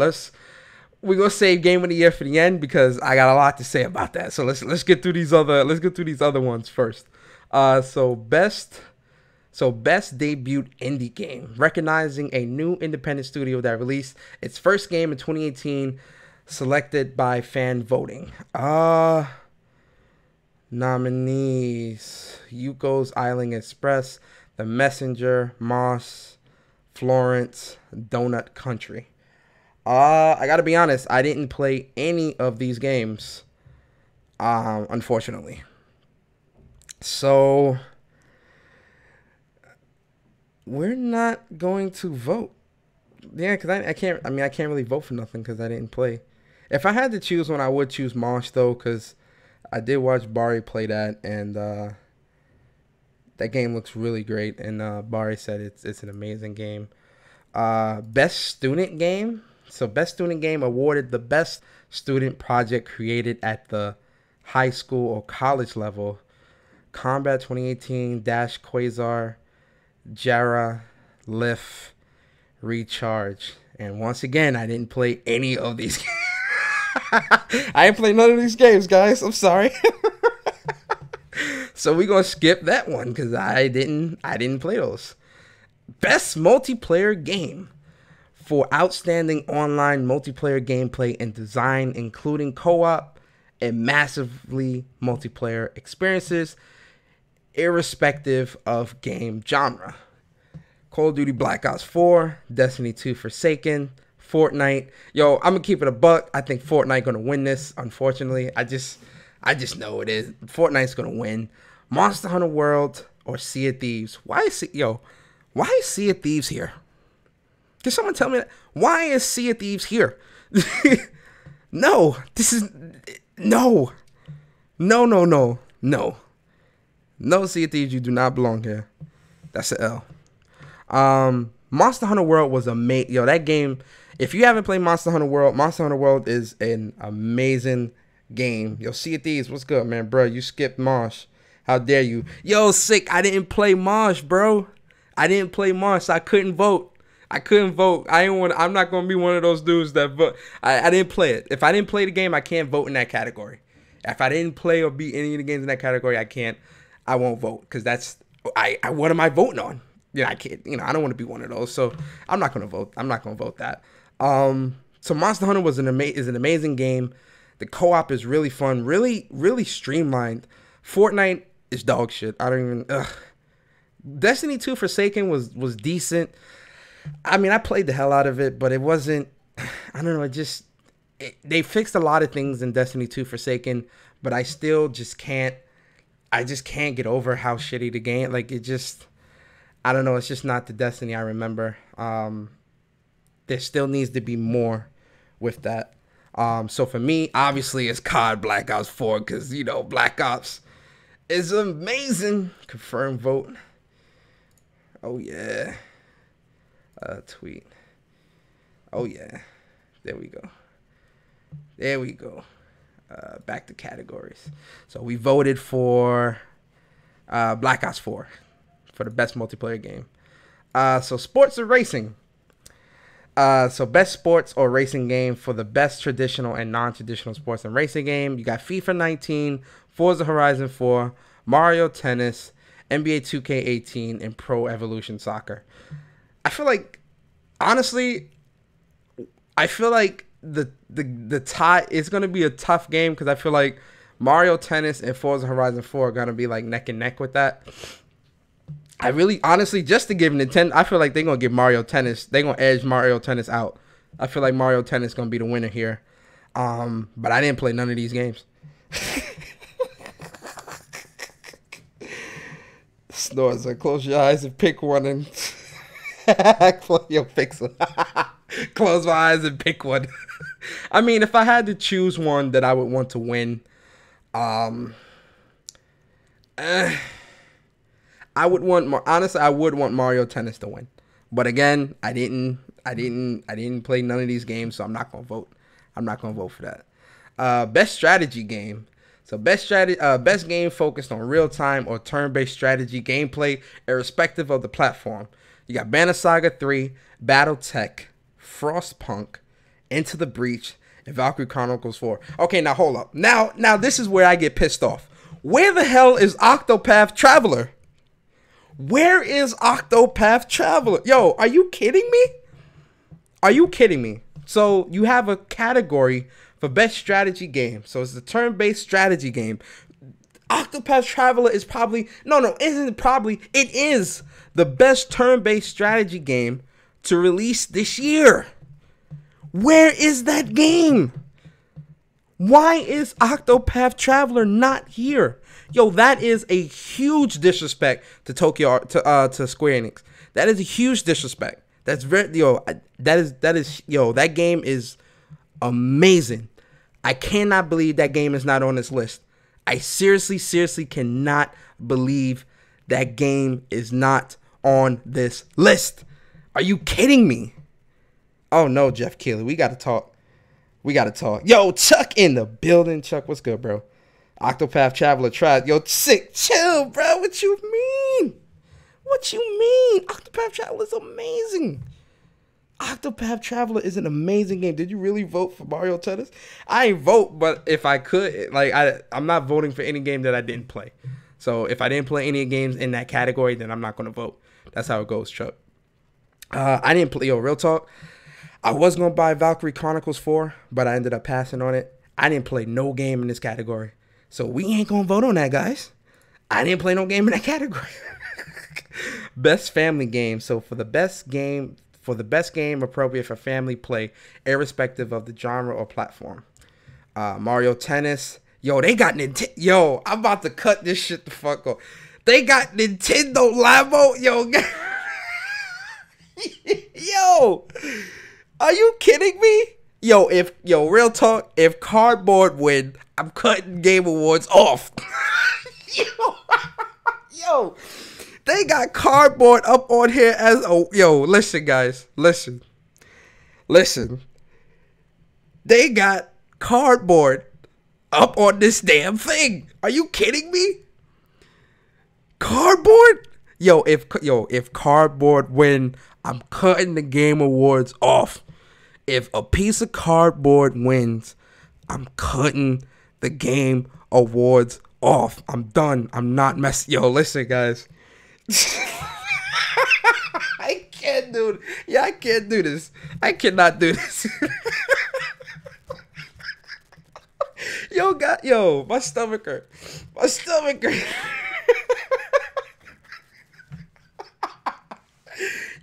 we're gonna save Game of the Year for the end because I got a lot to say about that. So let's get through these other ones first. So best debut indie game, recognizing a new independent studio that released its first game in 2018, selected by fan voting. Nominees: Yuko's Island Express, The Messenger, Moss, Florence, Donut Country. I gotta be honest, I didn't play any of these games, unfortunately. So we're not going to vote. Yeah, because I can't really vote for nothing because I didn't play. If I had to choose one, I would choose Mosh though, because I did watch Bari play that, and that game looks really great. And Bari said it's an amazing game. Best student game. So Best Student Game awarded the best student project created at the high school or college level. Combat 2018, Dash Quasar, Jara, Lift, Recharge. And once again, I didn't play any of these games. I ain't played none of these games, guys. I'm sorry. So we're gonna skip that one because I didn't play those. Best multiplayer game for outstanding online multiplayer gameplay and design, including co-op and massively multiplayer experiences, irrespective of game genre. Call of Duty Black Ops 4, Destiny 2 Forsaken, Fortnite. Yo, I'm gonna keep it a buck. I think Fortnite gonna win this. Unfortunately, I just know it is. Fortnite's gonna win. Monster Hunter World or Sea of Thieves. Why is Sea of Thieves here? Can someone tell me that? Why is Sea of Thieves here? No, this is no. No, Sea of Thieves, you do not belong here. That's an L. Monster Hunter World was amazing. Yo, that game. If you haven't played Monster Hunter World is an amazing game. Yo, Sea of Thieves, what's good, man, bro? You skipped Mosh. How dare you? Yo, sick. I didn't play Mosh, bro. I didn't play Mosh. I couldn't vote. I'm not gonna be one of those dudes that vote. I didn't play it. If I didn't play the game, I can't vote in that category. If I didn't play or beat any of the games in that category, I won't vote because what am I voting on? I can't, I don't want to be one of those. So I'm not gonna vote. I'm not gonna vote that. So Monster Hunter is an amazing game. The co-op is really fun, really, really streamlined. Fortnite is dog shit. I don't even. Ugh. Destiny 2 Forsaken was decent. I mean, I played the hell out of it, but it wasn't. I don't know. They fixed a lot of things in Destiny 2 Forsaken, but I still just can't. I just can't get over how shitty the game. Like, it just. I don't know. It's just not the Destiny I remember. There still needs to be more with that. So for me, obviously, it's COD Black Ops 4 because, Black Ops is amazing. Confirm vote. Oh, yeah. Tweet. Oh, yeah. There we go. There we go. Back to categories. So we voted for Black Ops 4 for the best multiplayer game. So sports or racing. So best sports or racing game for the best traditional and non-traditional sports and racing game. You got FIFA 19, Forza Horizon 4, Mario Tennis, NBA 2K18, and Pro Evolution Soccer. I feel like, honestly, the tie is going to be a tough game because I feel like Mario Tennis and Forza Horizon 4 are going to be like neck and neck with that. I really, honestly, just to give Nintendo, I feel like they're going to give Mario Tennis, they're going to edge Mario Tennis out. I feel like Mario Tennis is going to be the winner here. But I didn't play none of these games. Snores, close your eyes and pick one and pick one. Close my eyes and pick one. I mean, if I had to choose one that I would want to win, I would want Mario Tennis to win. But again, I didn't play none of these games, so I'm not gonna vote. I'm not gonna vote for that. Best strategy game. So best game focused on real-time or turn-based strategy gameplay, irrespective of the platform. You got Banner Saga 3, BattleTech, Frostpunk, Into the Breach, and Valkyrie Chronicles 4. Okay, now hold up. Now this is where I get pissed off. Where the hell is Octopath Traveler? Where is Octopath Traveler? Yo, are you kidding me? Are you kidding me? So you have a category for best strategy game. So it's a turn-based strategy game. Octopath Traveler is probably, it is the best turn-based strategy game to release this year. Where is that game? Why is Octopath Traveler not here? Yo, that is a huge disrespect to to Square Enix. That is a huge disrespect. That's that game is amazing. I cannot believe that game is not on this list. I seriously cannot believe that game is not on this list. Are you kidding me? Oh no, Jeff Keighley, we gotta talk. Yo, Chuck in the building. Chuck, what's good, bro? Octopath Traveler tried. Yo, sick, chill, bro. What you mean? Octopath Traveler is amazing. Octopath Traveler is an amazing game. Did you really vote for Mario Tennis? I ain't vote, but if I could, I'm not voting for any game that I didn't play. So if I didn't play any games in that category, then I'm not gonna vote. That's how it goes, Chuck. I didn't play. Yo, real talk. I was gonna buy Valkyrie Chronicles 4, but I ended up passing on it. I didn't play no game in this category. So we ain't gonna vote on that, guys. I didn't play no game in that category. Best family game. So for the best game appropriate for family play, irrespective of the genre or platform. Mario Tennis. Yo, they got Nintendo. Yo, I'm about to cut this shit the fuck off. They got Nintendo Labo. Yo, yo, are you kidding me? Yo, real talk, if Cardboard win, I'm cutting Game Awards off. Yo, they got Cardboard up on here as a, yo, listen guys, listen. They got Cardboard up on this damn thing. Are you kidding me? Cardboard? Yo, if Cardboard win, I'm cutting the Game Awards off. If a piece of cardboard wins, I'm cutting the Game Awards off. I'm done. I'm not messing. Yo, listen, guys. can't do it. Yeah, I can't do this. I cannot do this. Yo, my stomach hurt. My stomach hurt.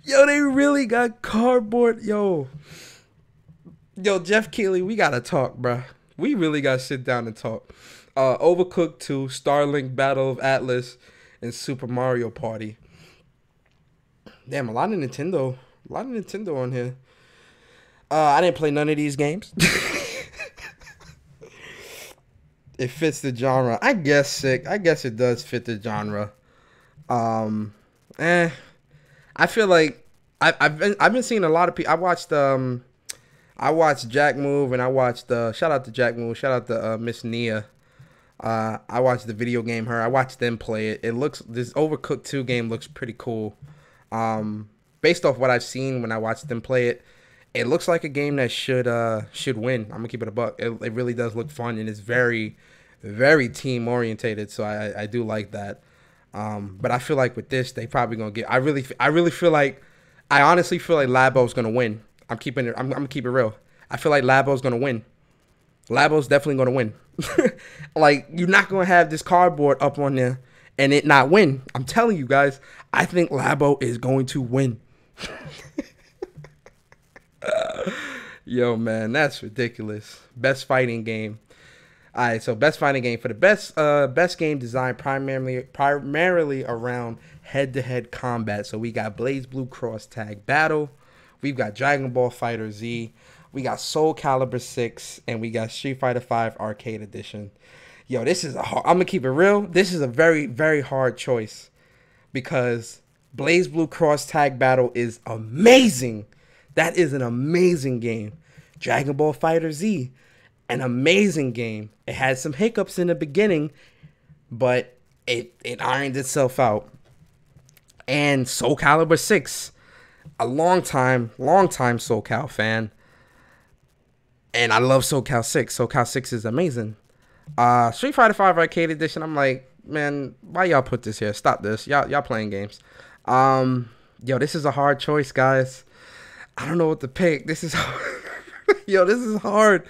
Yo, they really got cardboard. Yo, Jeff Keighley, we gotta talk, bruh. We really gotta sit down and talk. Overcooked 2, Starlink Battle of Atlas, and Super Mario Party. Damn, a lot of Nintendo on here. I didn't play none of these games. It fits the genre. I guess it does fit the genre. I feel like I've been seeing a lot of people. I watched Jack Move, and I watched shout out to Jack Move, shout out to Miss Nia. I watched the video game Her. I watched them play it. This Overcooked 2 game looks pretty cool. Based off what I've seen when I watched them play it, it looks like a game that should win. I'm gonna keep it a buck. It really does look fun, and it's very, very team orientated. So I do like that. But I feel like with this, they probably gonna get. I really feel like. I honestly feel like Labo's gonna win. I'm gonna keep it real. I feel like Labo's gonna win. Labo's definitely gonna win. Like, you're not gonna have this cardboard up on there and it not win. I'm telling you guys, I think Labo is going to win. Yo, man, that's ridiculous. Best fighting game. All right, so best fighting game for the best game designed primarily around head-to-head combat. So we got BlazBlue Cross Tag Battle, we've got Dragon Ball Fighter Z, we got Soul Calibur 6, and we got Street Fighter 5 Arcade Edition. Yo, this is I'm gonna keep it real. This is a very, very hard choice because BlazBlue Cross Tag Battle is amazing. That is an amazing game. Dragon Ball Fighter Z, an amazing game. It had some hiccups in the beginning, but it ironed itself out. And Soul Calibur 6, a long time Soul Cal fan. And I love Soul Cal 6. Soul Cal 6 is amazing. Street Fighter 5 Arcade Edition, I'm like, man, why y'all put this here? Stop this. Y'all playing games. Yo, this is a hard choice, guys. I don't know what to pick. This is hard. Yo, this is hard.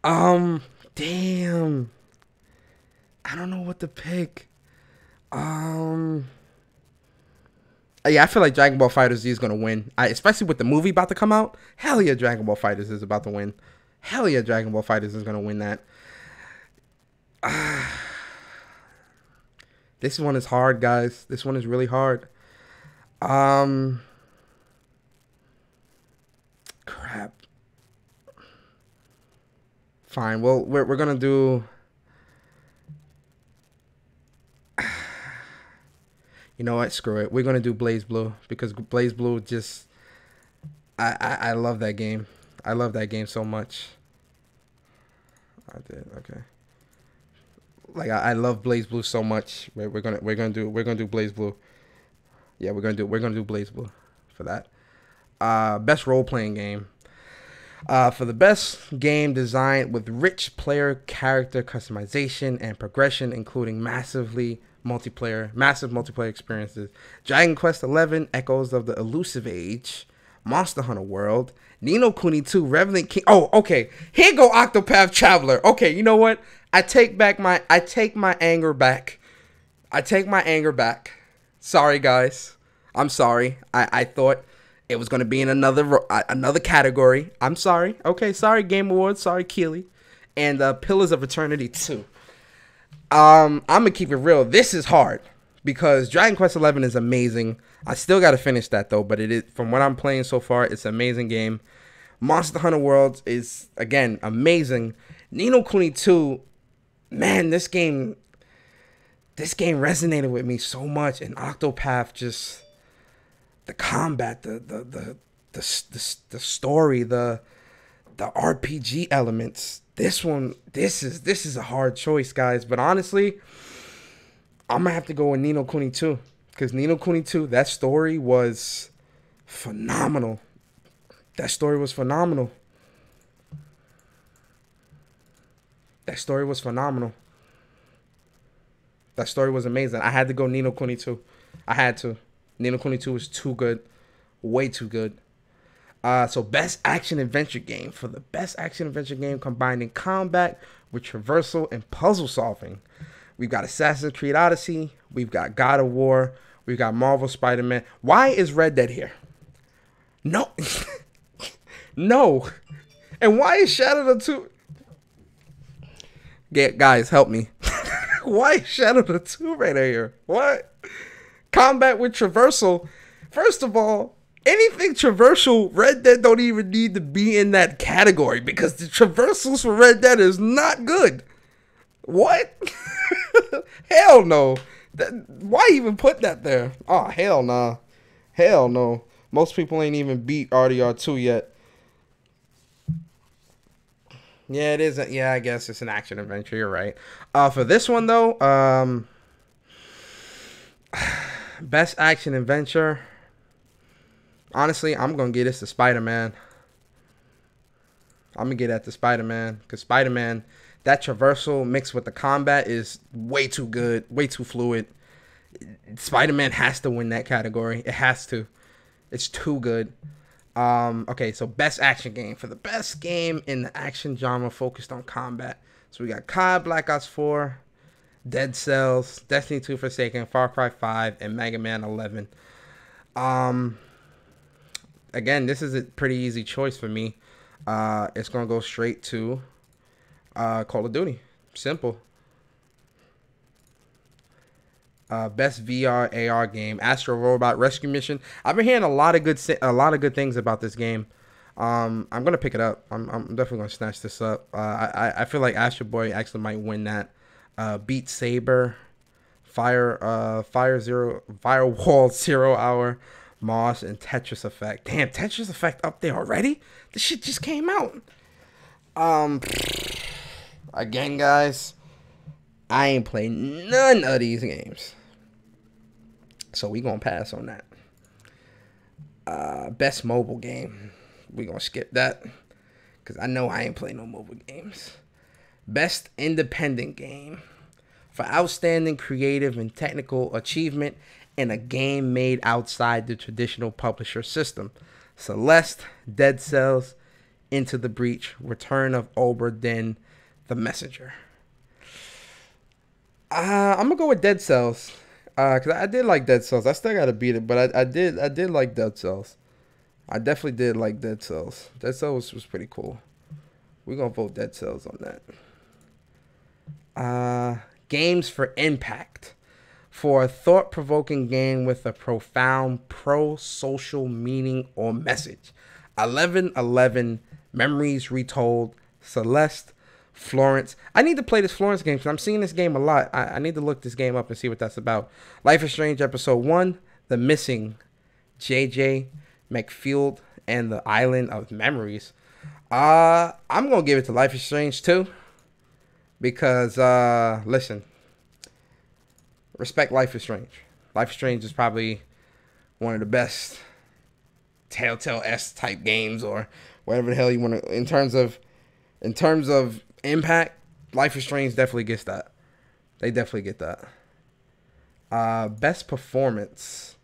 Damn. I don't know what to pick. Yeah, I feel like Dragon Ball FighterZ is gonna win. Especially with the movie about to come out. Hell yeah, Dragon Ball FighterZ is about to win. Hell yeah, Dragon Ball FighterZ is gonna win that. This one is hard, guys. This one is really hard. Crap. Fine. Well, we're gonna do. You know what? Screw it. We're gonna do BlazBlue because BlazBlue just. I love that game. I love that game so much. I did okay. Like I love BlazBlue so much. We're gonna do BlazBlue. Yeah, we're gonna do BlazBlue for that. Best role playing game. For the best game designed with rich player character customization and progression, including massive multiplayer experiences. Dragon Quest XI, Echoes of the Elusive Age, Monster Hunter World, Ni no Kuni 2, Revenant King. Oh, okay. Here go Octopath Traveler. Okay, you know what? I take my anger back. I take my anger back. Sorry, guys. I'm sorry. I thought it was going to be in another category. I'm sorry. Okay, sorry, Game Awards. Sorry, Keeley. And Pillars of Eternity 2. I'm going to keep it real. This is hard because Dragon Quest XI is amazing. I still got to finish that, though. But it is, from what I'm playing so far, it's an amazing game. Monster Hunter World is, again, amazing. Ni no Kuni 2, man, this game resonated with me so much. And Octopath, just the combat, the story, the RPG elements. This is a hard choice, guys. But honestly, I'm gonna have to go with Ni no Kuni 2 because Ni no Kuni 2, that story was phenomenal. That story was phenomenal. That story was phenomenal. That story was amazing. I had to go Ni no Kuni 2. I had to. Ni no Kuni 2 was too good. Way too good. So best action adventure game. For the best action adventure game combining combat with traversal and puzzle solving, we've got Assassin's Creed Odyssey, we've got God of War, we've got Marvel Spider-Man. Why is Red Dead here? No. No. And why is Shadow of the Tomb... Guys, help me. Why is Shadow of the Tomb Raider here? What? Combat with traversal. First of all, anything traversal, Red Dead don't even need to be in that category because the traversals for Red Dead is not good. What? Hell no. Why even put that there? Oh, hell nah. Hell no. Most people ain't even beat RDR2 yet. Yeah, it is. Yeah, I guess it's an action adventure. You're right. For this one, though, best action adventure. Honestly, I'm going to get this to Spider-Man. I'm going to get that to Spider-Man. Because Spider-Man, that traversal mixed with the combat is way too good. Way too fluid. Spider-Man has to win that category. It has to. It's too good. Okay, so best action game. For the best game in the action genre focused on combat. So we got COD, Black Ops 4, Dead Cells, Destiny 2 Forsaken, Far Cry 5, and Mega Man 11. Again, this is a pretty easy choice for me. It's going to go straight to Call of Duty. Simple. Best VR AR game, Astro Robot Rescue Mission. I've been hearing a lot of good things about this game. I'm gonna pick it up. I'm definitely gonna snatch this up. I feel like Astro Boy actually might win that. Beat Saber, Firewall, 0 Hour, Moss, and Tetris Effect. Damn, Tetris Effect up there already? This shit just came out. Again, guys, I ain't played none of these games, so we gonna pass on that. Best mobile game, we gonna skip that because I know I ain't played no mobile games. Best independent game, for outstanding creative and technical achievement in a game made outside the traditional publisher system. Celeste, Dead Cells, Into the Breach, Return of Obra Dinn, The Messenger. I'm gonna go with Dead Cells, cause I did like Dead Cells. I still gotta beat it, but I did like Dead Cells. I definitely did like Dead Cells. Dead Cells was pretty cool. We're gonna vote Dead Cells on that. Games for impact, for a thought-provoking game with a profound pro-social meaning or message. 11:11, Memories Retold, Celeste, Florence. I need to play this Florence game because I'm seeing this game a lot. I need to look this game up and see what that's about. Life is Strange Episode 1, The Missing, JJ, McField, and the Island of Memories. I'm going to give it to Life is Strange 2 because, listen, respect Life is Strange. Life is Strange is probably one of the best Telltale-esque type games or whatever the hell you want to, in terms of impact. Life is Strange definitely gets that. They definitely get that. Best performance.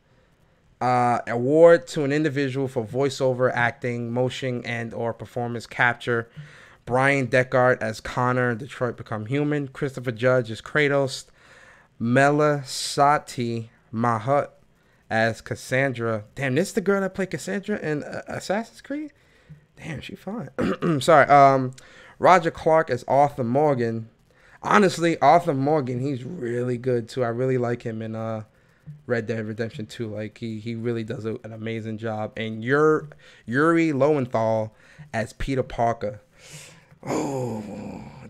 Award to an individual for voiceover, acting, motion, and or performance capture. Brian Deckard as Connor, Detroit Become Human. Christopher Judge as Kratos. Melasati Mahut as Cassandra. Damn, this is the girl that played Cassandra in Assassin's Creed? Damn, she fine. Sorry. Roger Clark as Arthur Morgan. Honestly, Arthur Morgan, he's really good too. I really like him in Red Dead Redemption 2. Like he really does an amazing job. And Yuri Lowenthal as Peter Parker. Oh,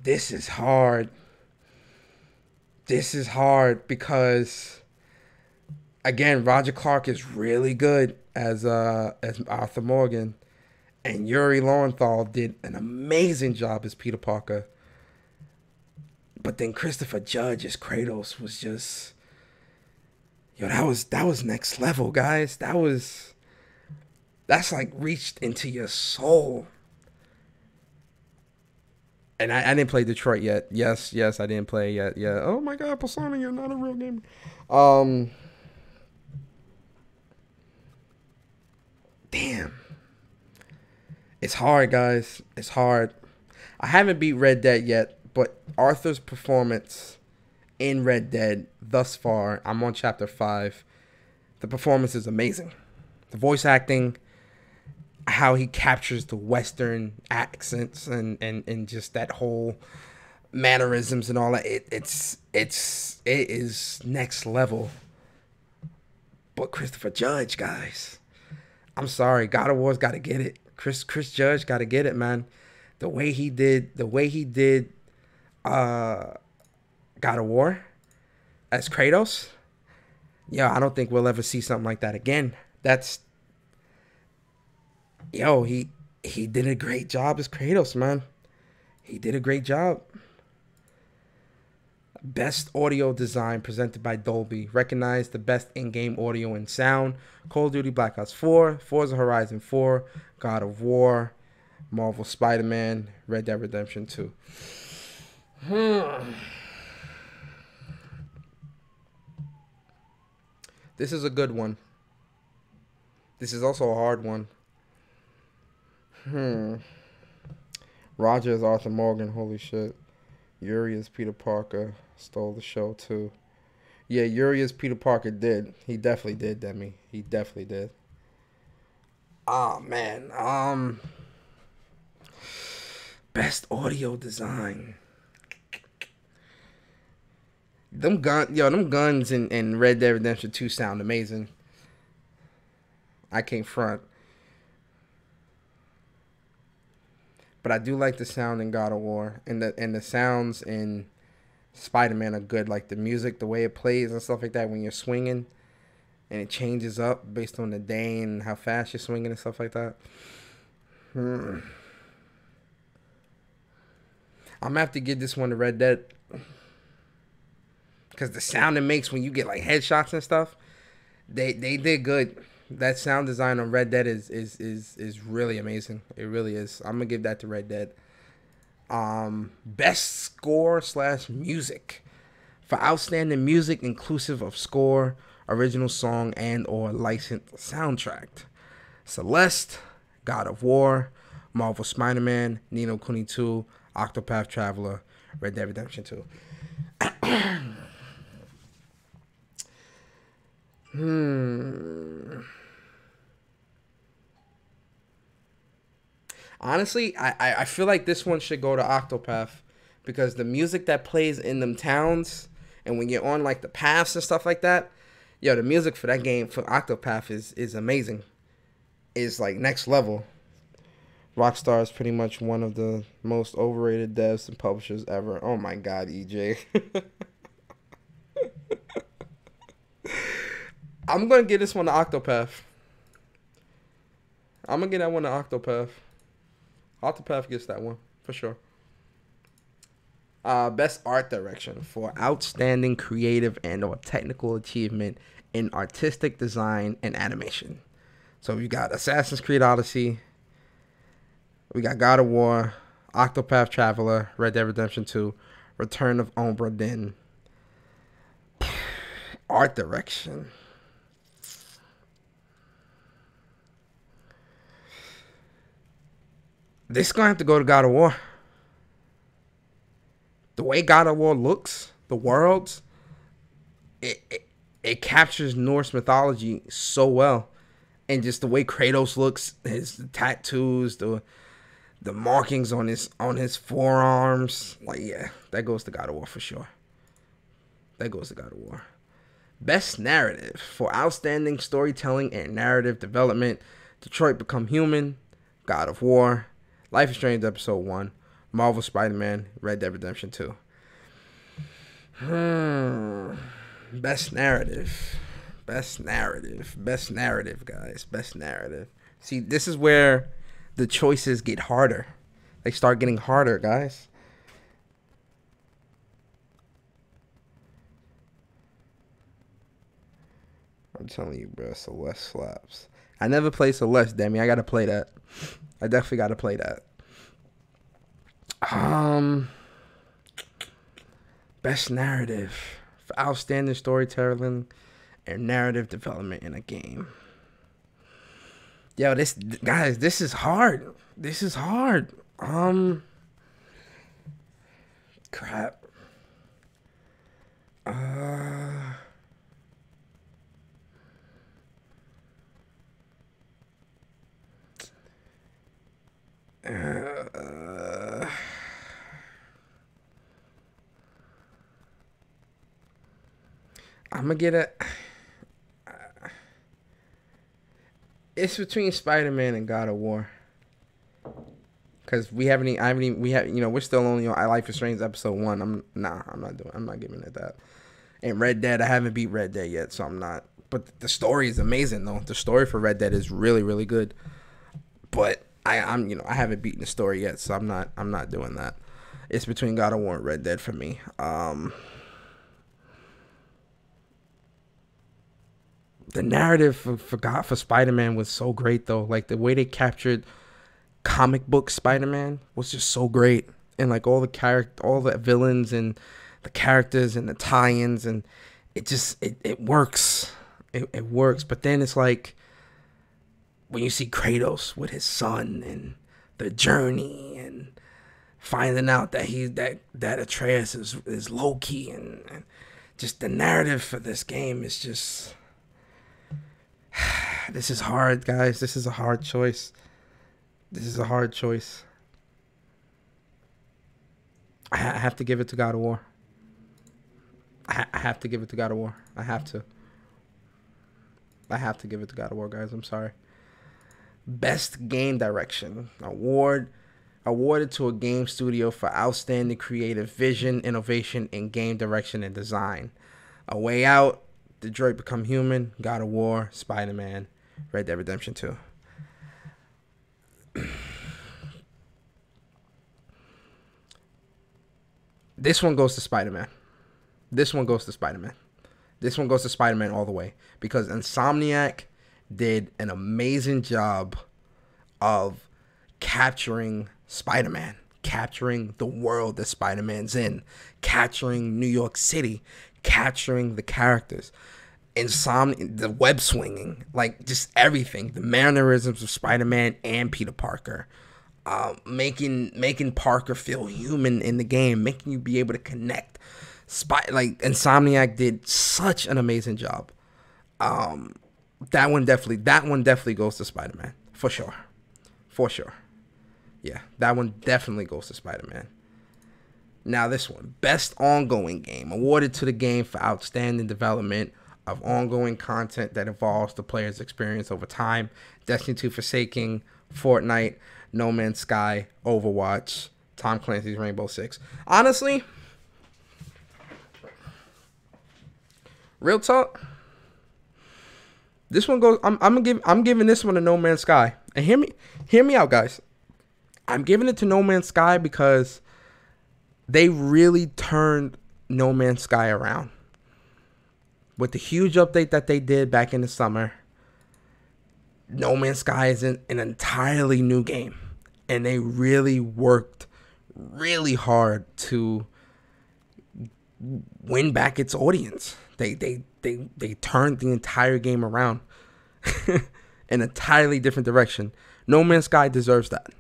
this is hard. This is hard because, again, Roger Clark is really good as Arthur Morgan. And Yuri Lowenthal did an amazing job as Peter Parker. But then Christopher Judge as Kratos was just, yo, that was next level, guys. That's like reached into your soul. And I didn't play Detroit yet. Yes, I didn't play yet. Yeah. Oh my God, Persona, you're not a real gamer. Damn. It's hard, guys. It's hard. I haven't beat Red Dead yet, but Arthur's performance in Red Dead thus far, I'm on chapter 5. The performance is amazing. The voice acting, how he captures the Western accents and just that whole mannerisms and all that. It is next level. But Christopher Judge, guys, I'm sorry, God of War's got to get it. Chris Judge got to get it, man. The way he did God of War as Kratos. Yeah, I don't think we'll ever see something like that again. He did a great job as Kratos, man. He did a great job. Best audio design presented by Dolby. Recognized the best in-game audio and sound. Call of Duty Black Ops 4, Forza Horizon 4, God of War, Marvel Spider-Man, Red Dead Redemption 2. This is a good one. This is also a hard one. Roger is Arthur Morgan. Holy shit. Yuri is Peter Parker. Stole the show too. Yeah, Yuri is Peter Parker did. He definitely did, Demi. He definitely did. Oh man. Best audio design. Them guns in Red Dead Redemption 2 sound amazing. I can't front. But I do like the sound in God of War, and the sounds in Spider-Man are good. Like the music, the way it plays and stuff like that when you're swinging, and it changes up based on the day and how fast you're swinging and stuff like that. I'm gonna have to give this one to Red Dead, because the sound it makes when you get like headshots and stuff, they did good. That sound design on Red Dead is really amazing. It really is. I'm gonna give that to Red Dead. Best score / music. For outstanding music inclusive of score, original song, and or licensed soundtrack. Celeste, God of War, Marvel Spider-Man, Ni no Kuni 2, Octopath Traveler, Red Dead Redemption 2. Honestly, I feel like this one should go to Octopath, because the music that plays in them towns and when you're on like the paths and stuff like that, yo, the music for that game for Octopath is amazing. It's like next level. Rockstar is pretty much one of the most overrated devs and publishers ever. Oh my god, EJ. I'm gonna give this one to Octopath. I'm gonna give that one to Octopath. Octopath gets that one for sure. Best art direction for outstanding creative and or technical achievement in artistic design and animation. So we got Assassin's Creed Odyssey, we got God of War, Octopath Traveler, Red Dead Redemption 2, Return of Obra Dinn. Art direction. This is going to have to go to God of War. The way God of War looks, the worlds, it captures Norse mythology so well. And just the way Kratos looks, his tattoos, the markings on his forearms. Like, yeah, that goes to God of War for sure. That goes to God of War. Best narrative for outstanding storytelling and narrative development. Detroit Become Human, God of War, Life is Strange Episode 1, Marvel Spider-Man, Red Dead Redemption 2. Best narrative. Best narrative. Best narrative, guys. Best narrative. See, this is where the choices get harder. They start getting harder, guys. I'm telling you, bro, Celeste slaps. I never played Celeste, Demi. I gotta play that. I definitely gotta play that. Best narrative for outstanding storytelling and narrative development in a game. Yo, this is hard. This is hard. Crap. I'm gonna get a. It's between Spider-Man and God of War. Cause we haven't, we're still only on Life is Strange episode 1. I'm not giving it that. And Red Dead, I haven't beat Red Dead yet, so I'm not. But the story is amazing though. The story for Red Dead is really, really good. But I haven't beaten the story yet, so I'm not doing that. It's between God of War and Red Dead for me. The narrative for Spider-Man was so great though. Like the way they captured comic book Spider-Man was just so great, and like all the villains and the characters and the tie-ins, and it works. It works. But then it's like when you see Kratos with his son and the journey and finding out that that Atreus is Loki, and just the narrative for this game is just. This is hard, guys. This is a hard choice. I have to give it to God of War. I have to give it to God of War. I have to give it to God of War, guys. I'm sorry. Best Game Direction awarded to a game studio for outstanding creative vision, innovation, in game direction and design. A Way Out, Detroit Become Human, God of War, Spider-Man, Red Dead Redemption 2. This one goes to Spider-Man. This one goes to Spider-Man all the way. Because Insomniac did an amazing job of capturing Spider-Man. Capturing the world that Spider-Man's in. Capturing New York City. Capturing the characters. The web swinging. Like, just everything. The mannerisms of Spider-Man and Peter Parker. Making Parker feel human in the game, making you be able to connect. Insomniac did such an amazing job. That one definitely goes to Spider-Man for sure. Yeah, that one definitely goes to Spider-Man. Now this one, Best Ongoing Game, awarded to the game for outstanding development of ongoing content that evolves the player's experience over time. Destiny 2 Forsaken, Fortnite, No Man's Sky, Overwatch, Tom Clancy's Rainbow Six. Honestly, real talk, this one goes. I'm giving this one to No Man's Sky. And hear me out, guys. I'm giving it to No Man's Sky because they really turned No Man's Sky around with the huge update that they did back in the summer. No Man's Sky is an entirely new game, and they really worked really hard to win back its audience. They turned the entire game around in an entirely different direction. No Man's Sky deserves that.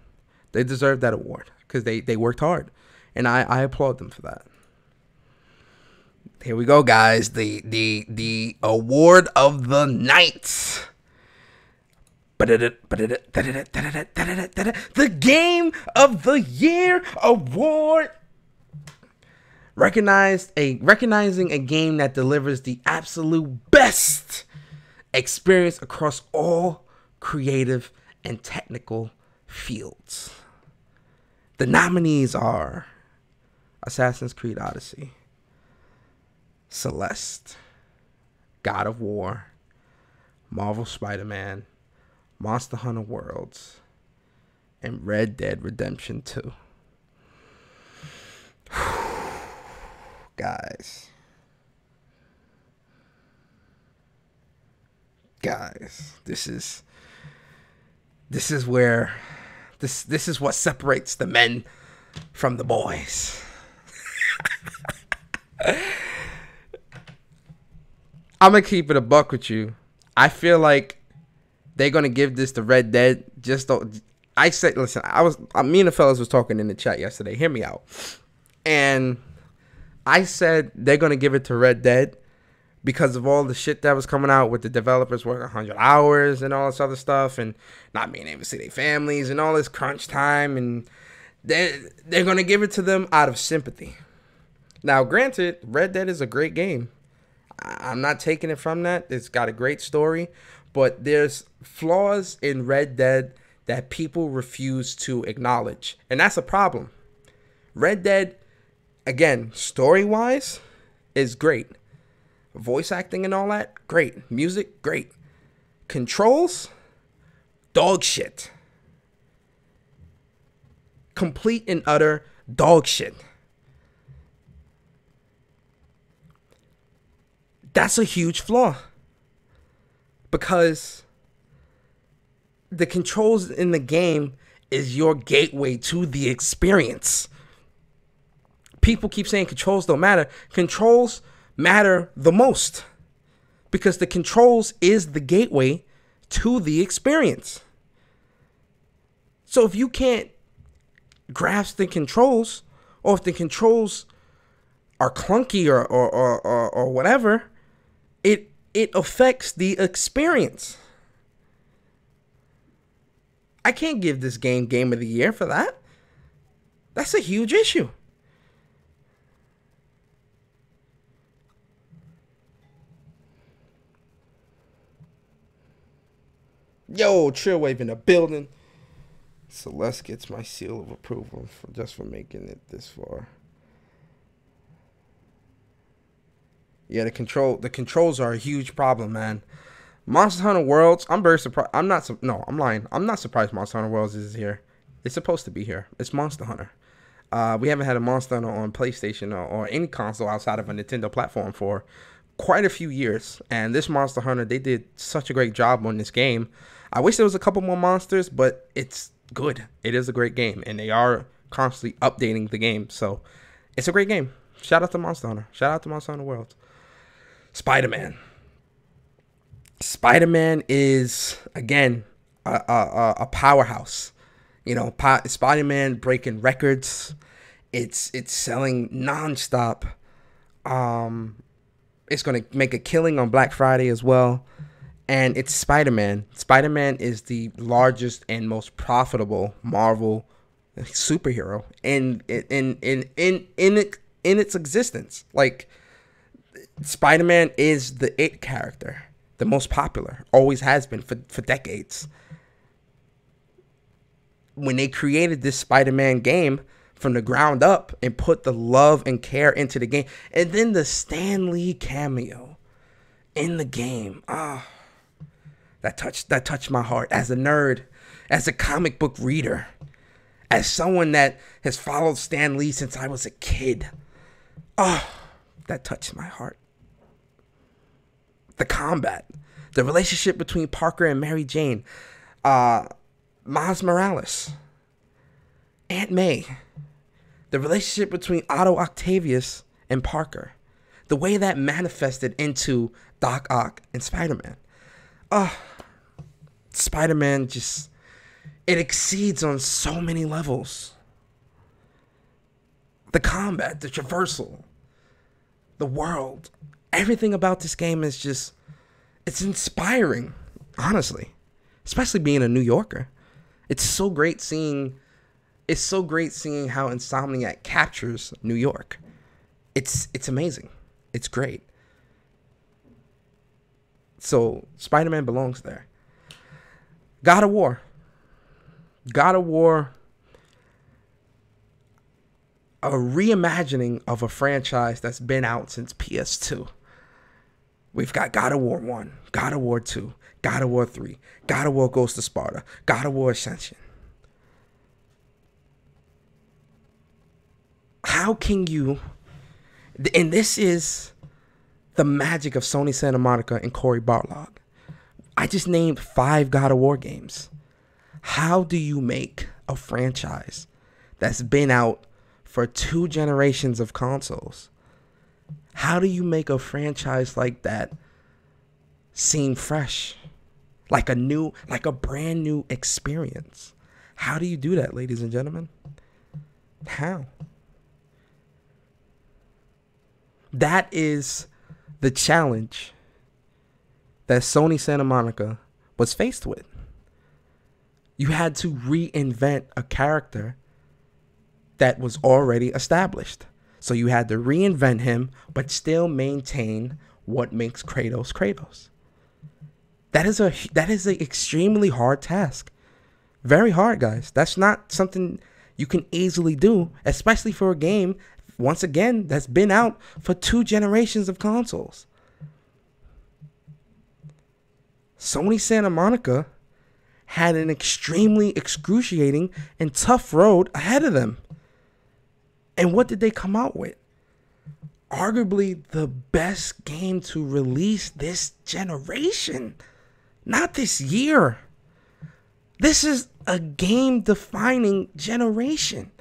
They deserve that award because they worked hard, and I applaud them for that. Here we go, guys. The award of the night. The Game of the Year award. Recognizing a game that delivers the absolute best experience across all creative and technical fields. The nominees are Assassin's Creed Odyssey, Celeste, God of War, Marvel Spider-Man, Monster Hunter Worlds, and Red Dead Redemption 2. Guys, this is where this is what separates the men from the boys. I'm gonna keep it a buck with you. I feel like they're gonna give this to Red Dead. Just don't. I said, listen, me and the fellas was talking in the chat yesterday. Hear me out. And I said they're gonna give it to Red Dead because of all the shit that was coming out with the developers working 100 hours and all this other stuff, and not being able to see their families and all this crunch time, and they're gonna give it to them out of sympathy. Now, granted, Red Dead is a great game. I'm not taking it from that. It's got a great story, but there's flaws in Red Dead that people refuse to acknowledge, and that's a problem. Red Dead, again, story-wise, is great. Voice acting and all that, great. Music, great. Controls, dog shit. Complete and utter dog shit. That's a huge flaw. Because the controls in the game is your gateway to the experience. People keep saying controls don't matter. Controls matter the most because the controls is the gateway to the experience. So if you can't grasp the controls, or if the controls are clunky or whatever, it affects the experience. I can't give this game of the year for that. That's a huge issue. Yo, Chillwave in the building. Celeste gets my seal of approval just for making it this far. Yeah, the controls are a huge problem, man. Monster Hunter Worlds, I'm very surprised. I'm lying. I'm not surprised Monster Hunter Worlds is here. It's supposed to be here. It's Monster Hunter. We haven't had a Monster Hunter on PlayStation or any console outside of a Nintendo platform for quite a few years. And this Monster Hunter, they did such a great job on this game. I wish there was a couple more monsters, but it's good. It is a great game, and they are constantly updating the game. So it's a great game. Shout out to Monster Hunter. Shout out to Monster Hunter World. Spider-Man. Spider-Man is, again, a powerhouse. You know, Spider-Man breaking records. It's selling nonstop. It's going to make a killing on Black Friday as well. And it's Spider-Man. Spider-Man is the largest and most profitable Marvel superhero in its existence. Like, Spider-Man is the it character, the most popular, always has been for decades. When they created this Spider-Man game from the ground up and put the love and care into the game, and then the Stan Lee cameo in the game, that touched my heart as a nerd, as a comic book reader, as someone that has followed Stan Lee since I was a kid. That touched my heart. The combat, the relationship between Parker and Mary Jane, Miles Morales, Aunt May, the relationship between Otto Octavius and Parker, the way that manifested into Doc Ock and Spider-Man. Spider-Man just, it exceeds on so many levels. The combat, the traversal, the world, everything about this game is just, it's inspiring, honestly. Especially being a New Yorker. It's so great seeing how Insomniac captures New York. It's amazing. It's great. So Spider-Man belongs there. God of War. God of War, a reimagining of a franchise that's been out since PS2. We've got God of War 1, God of War 2, God of War 3, God of War Ghost of Sparta, God of War Ascension. How can you, and this is the magic of Sony Santa Monica and Cory Barlog. I just named 5 God of War games. How do you make a franchise that's been out for 2 generations of consoles? How do you make a franchise like that seem fresh? like a brand new experience. How do you do that, ladies and gentlemen? How? That is the challenge that Sony Santa Monica was faced with. You had to reinvent a character that was already established. So you had to reinvent him, but still maintain what makes Kratos Kratos. That is an extremely hard task. Very hard, guys. That's not something you can easily do, especially for a game, once again, that's been out for 2 generations of consoles. Sony Santa Monica had an extremely excruciating and tough road ahead of them. And what did they come out with? Arguably the best game to release this generation. Not this year. This is a game-defining generation.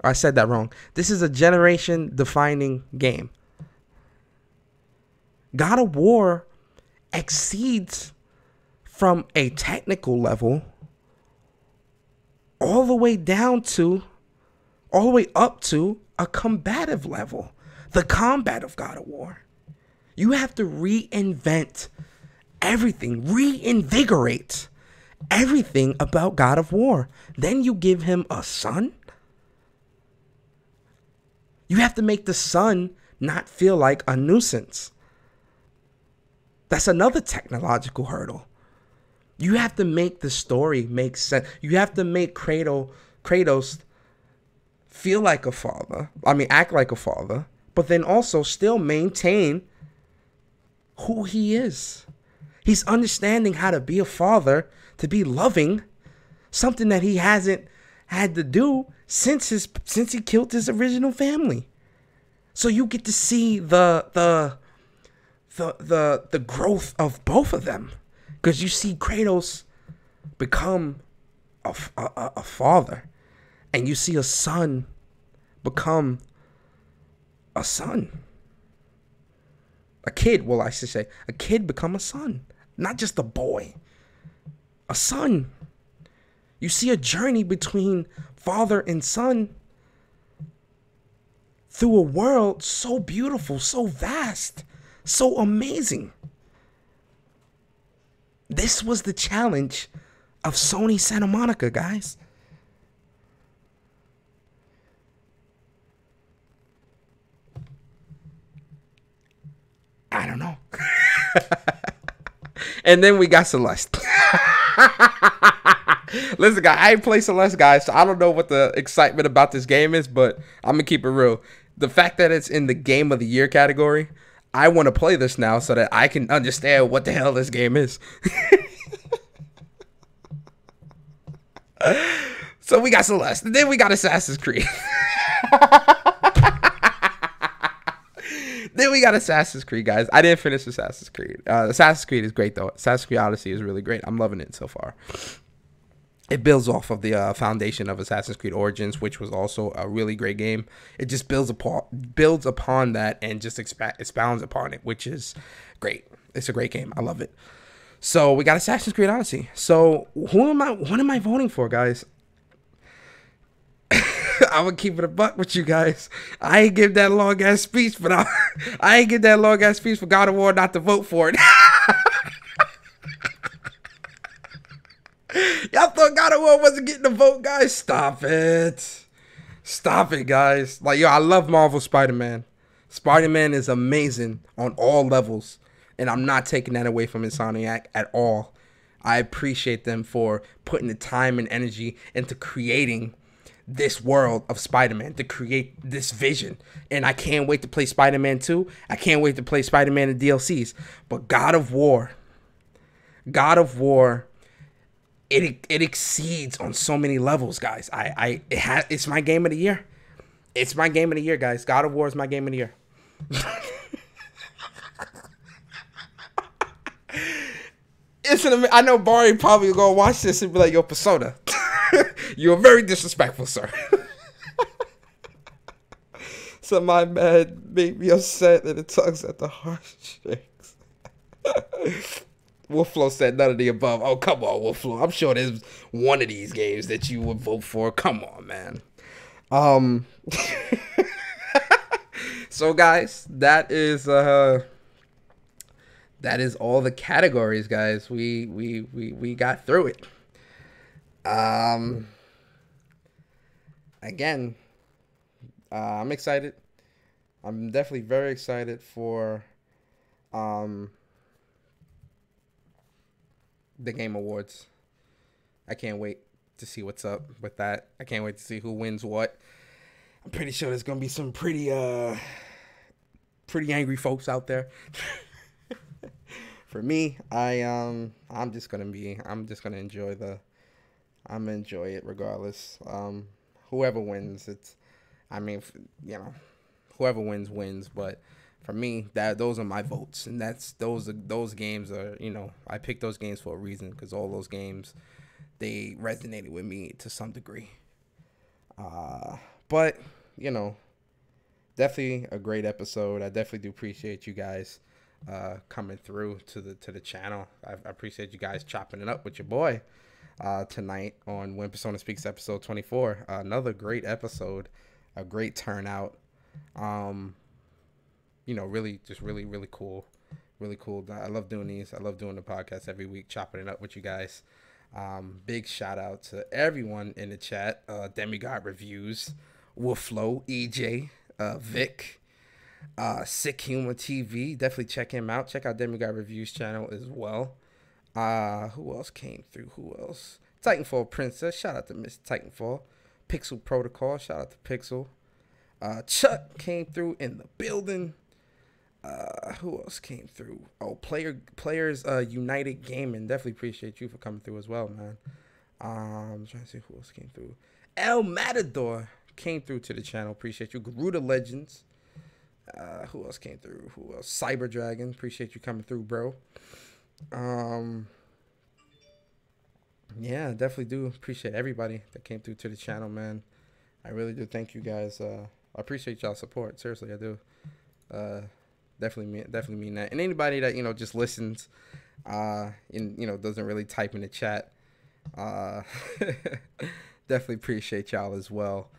I said that wrong. This is a generation-defining game. God of War exceeds from a technical level all the way up to a combative level. The combat of God of War. You have to reinvent everything, reinvigorate everything about God of War. Then you give him a son. You have to make the son not feel like a nuisance. That's another technological hurdle. You have to make the story make sense. You have to make Kratos feel like a father. Act like a father, but then also still maintain who he is. He's understanding how to be a father, to be loving, something that he hasn't had to do since he killed his original family. So you get to see the growth of both of them, because you see Kratos become a father, and you see a son become a son. A kid, well, I should say, a kid become a son, not just a boy, a son. You see a journey between father and son through a world so beautiful, so vast, so amazing. This was the challenge of Sony Santa Monica, guys. I don't know. And then we got Celeste. Listen, guys, I ain't play Celeste, guys, so I don't know what the excitement about this game is, but I'm going to keep it real. The fact that it's in the Game of the Year category, I want to play this now so that I can understand what the hell this game is. So we got Celeste, and then we got Assassin's Creed. Then we got Assassin's Creed, guys. I didn't finish Assassin's Creed. Assassin's Creed is great, though. Assassin's Creed Odyssey is really great. I'm loving it so far. It builds off of the foundation of Assassin's Creed Origins, which was also a really great game. It just builds upon that and just expounds upon it, which is great. It's a great game. I love it. So we got Assassin's Creed Odyssey. So what am I voting for, guys? I'm gonna keep it a buck with you guys. I ain't give that long ass speech, but I ain't give that long ass speech for God of War not to vote for it. Y'all thought God of War wasn't getting the vote, guys? Stop it. Stop it, guys. Like, yo, I love Marvel Spider-Man. Spider-Man is amazing on all levels, and I'm not taking that away from Insomniac at all. I appreciate them for putting the time and energy into creating this world of Spider-Man, to create this vision. And I can't wait to play Spider-Man 2. I can't wait to play Spider-Man in DLCs. But God of War, it exceeds on so many levels, guys. It's my game of the year. It's my game of the year, guys. God of War is my game of the year. I know Barry probably gonna watch this and be like, yo, Persona, you're very disrespectful, sir. So my man made me upset and it tugs at the heartstrings. Wolfflo said none of the above. Oh, come on, Wolfflo. I'm sure there's one of these games that you would vote for. Come on, man. So guys, that is all the categories, guys. We got through it. Again, I'm excited. I'm definitely very excited for the Game Awards. I can't wait to see what's up with that. I can't wait to see who wins what. I'm pretty sure there's gonna be some pretty angry folks out there. For me, I'm just gonna enjoy it regardless. Whoever wins, whoever wins. But for me, those are my votes, and those games are, I picked those games for a reason, because all those games, they resonated with me to some degree. But definitely a great episode. I definitely do appreciate you guys coming through to the channel. I appreciate you guys chopping it up with your boy tonight on When Persona Speaks episode 24. Another great episode, a great turnout. Really cool. Really cool. I love doing these. I love doing the podcast every week, chopping it up with you guys. Big shout out to everyone in the chat. Demigod Reviews, Wolfflo, EJ, Vic, Sick Humor TV. Definitely check him out. Check out Demigod Reviews channel as well. Who else came through? Who else? Titanfall Princess. Shout out to Miss Titanfall. Pixel Protocol. Shout out to Pixel. Chuck came through in the building. Who else came through? Oh, Players United Gaming. Definitely appreciate you for coming through as well, man. I'm trying to see who else came through. El Matador came through to the channel. Appreciate you. Garuda Legends. Who else came through? Who else? Cyber Dragon. Appreciate you coming through, bro. Yeah, definitely do appreciate everybody that came through to the channel, man. I really do. Thank you guys. I appreciate y'all's support. Seriously, I do. Definitely mean that. And anybody that just listens, and doesn't really type in the chat, definitely appreciate y'all as well.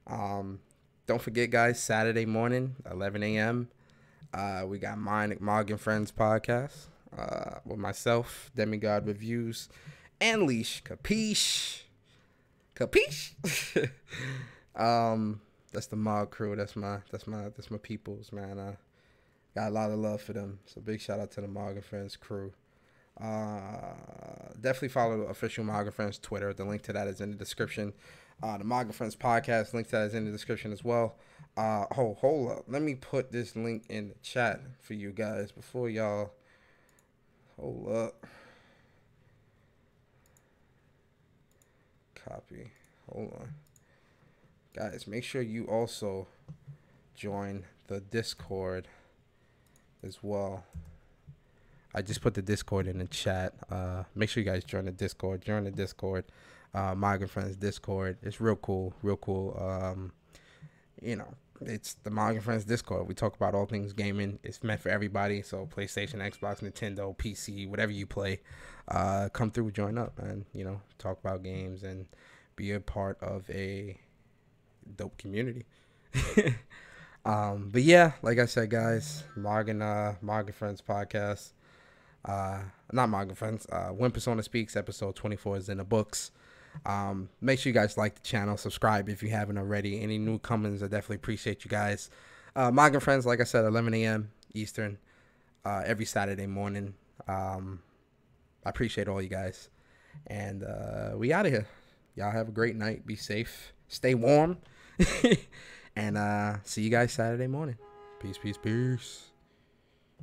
Don't forget, guys, Saturday morning, 11 a.m. We got Mog and Friends podcast with myself, Demigod Reviews, and Leash. Capiche? That's the Mog crew. That's my peoples, man. Got a lot of love for them. So big shout out to the Mog and Friends crew. Definitely follow the official Mog and Friends Twitter. The link to that is in the description. The Mog and Friends podcast, link to that is in the description as well. Hold up. Let me put this link in the chat for you guys before y'all. Hold up. Copy. Hold on. Guys, make sure you also join the Discord as well. I just put the Discord in the chat. Make sure you guys join the Discord. Join the Discord. Mog and Friends Discord. It's real cool. It's the Mog and Friends Discord. We talk about all things gaming. It's meant for everybody. So PlayStation, Xbox, Nintendo, PC, whatever you play, come through, join up, and talk about games and be a part of a dope community. But yeah, like I said, guys, Mog and Friends podcast. Not Mog and Friends. When Persona Speaks episode 24 is in the books. Make sure you guys like the channel, subscribe if you haven't already. Any newcomers, I definitely appreciate you guys. Mog and Friends, like I said, 11 a.m. Eastern, every Saturday morning. I appreciate all you guys, and we out of here. Y'all have a great night. Be safe. Stay warm. And see you guys Saturday morning. Peace.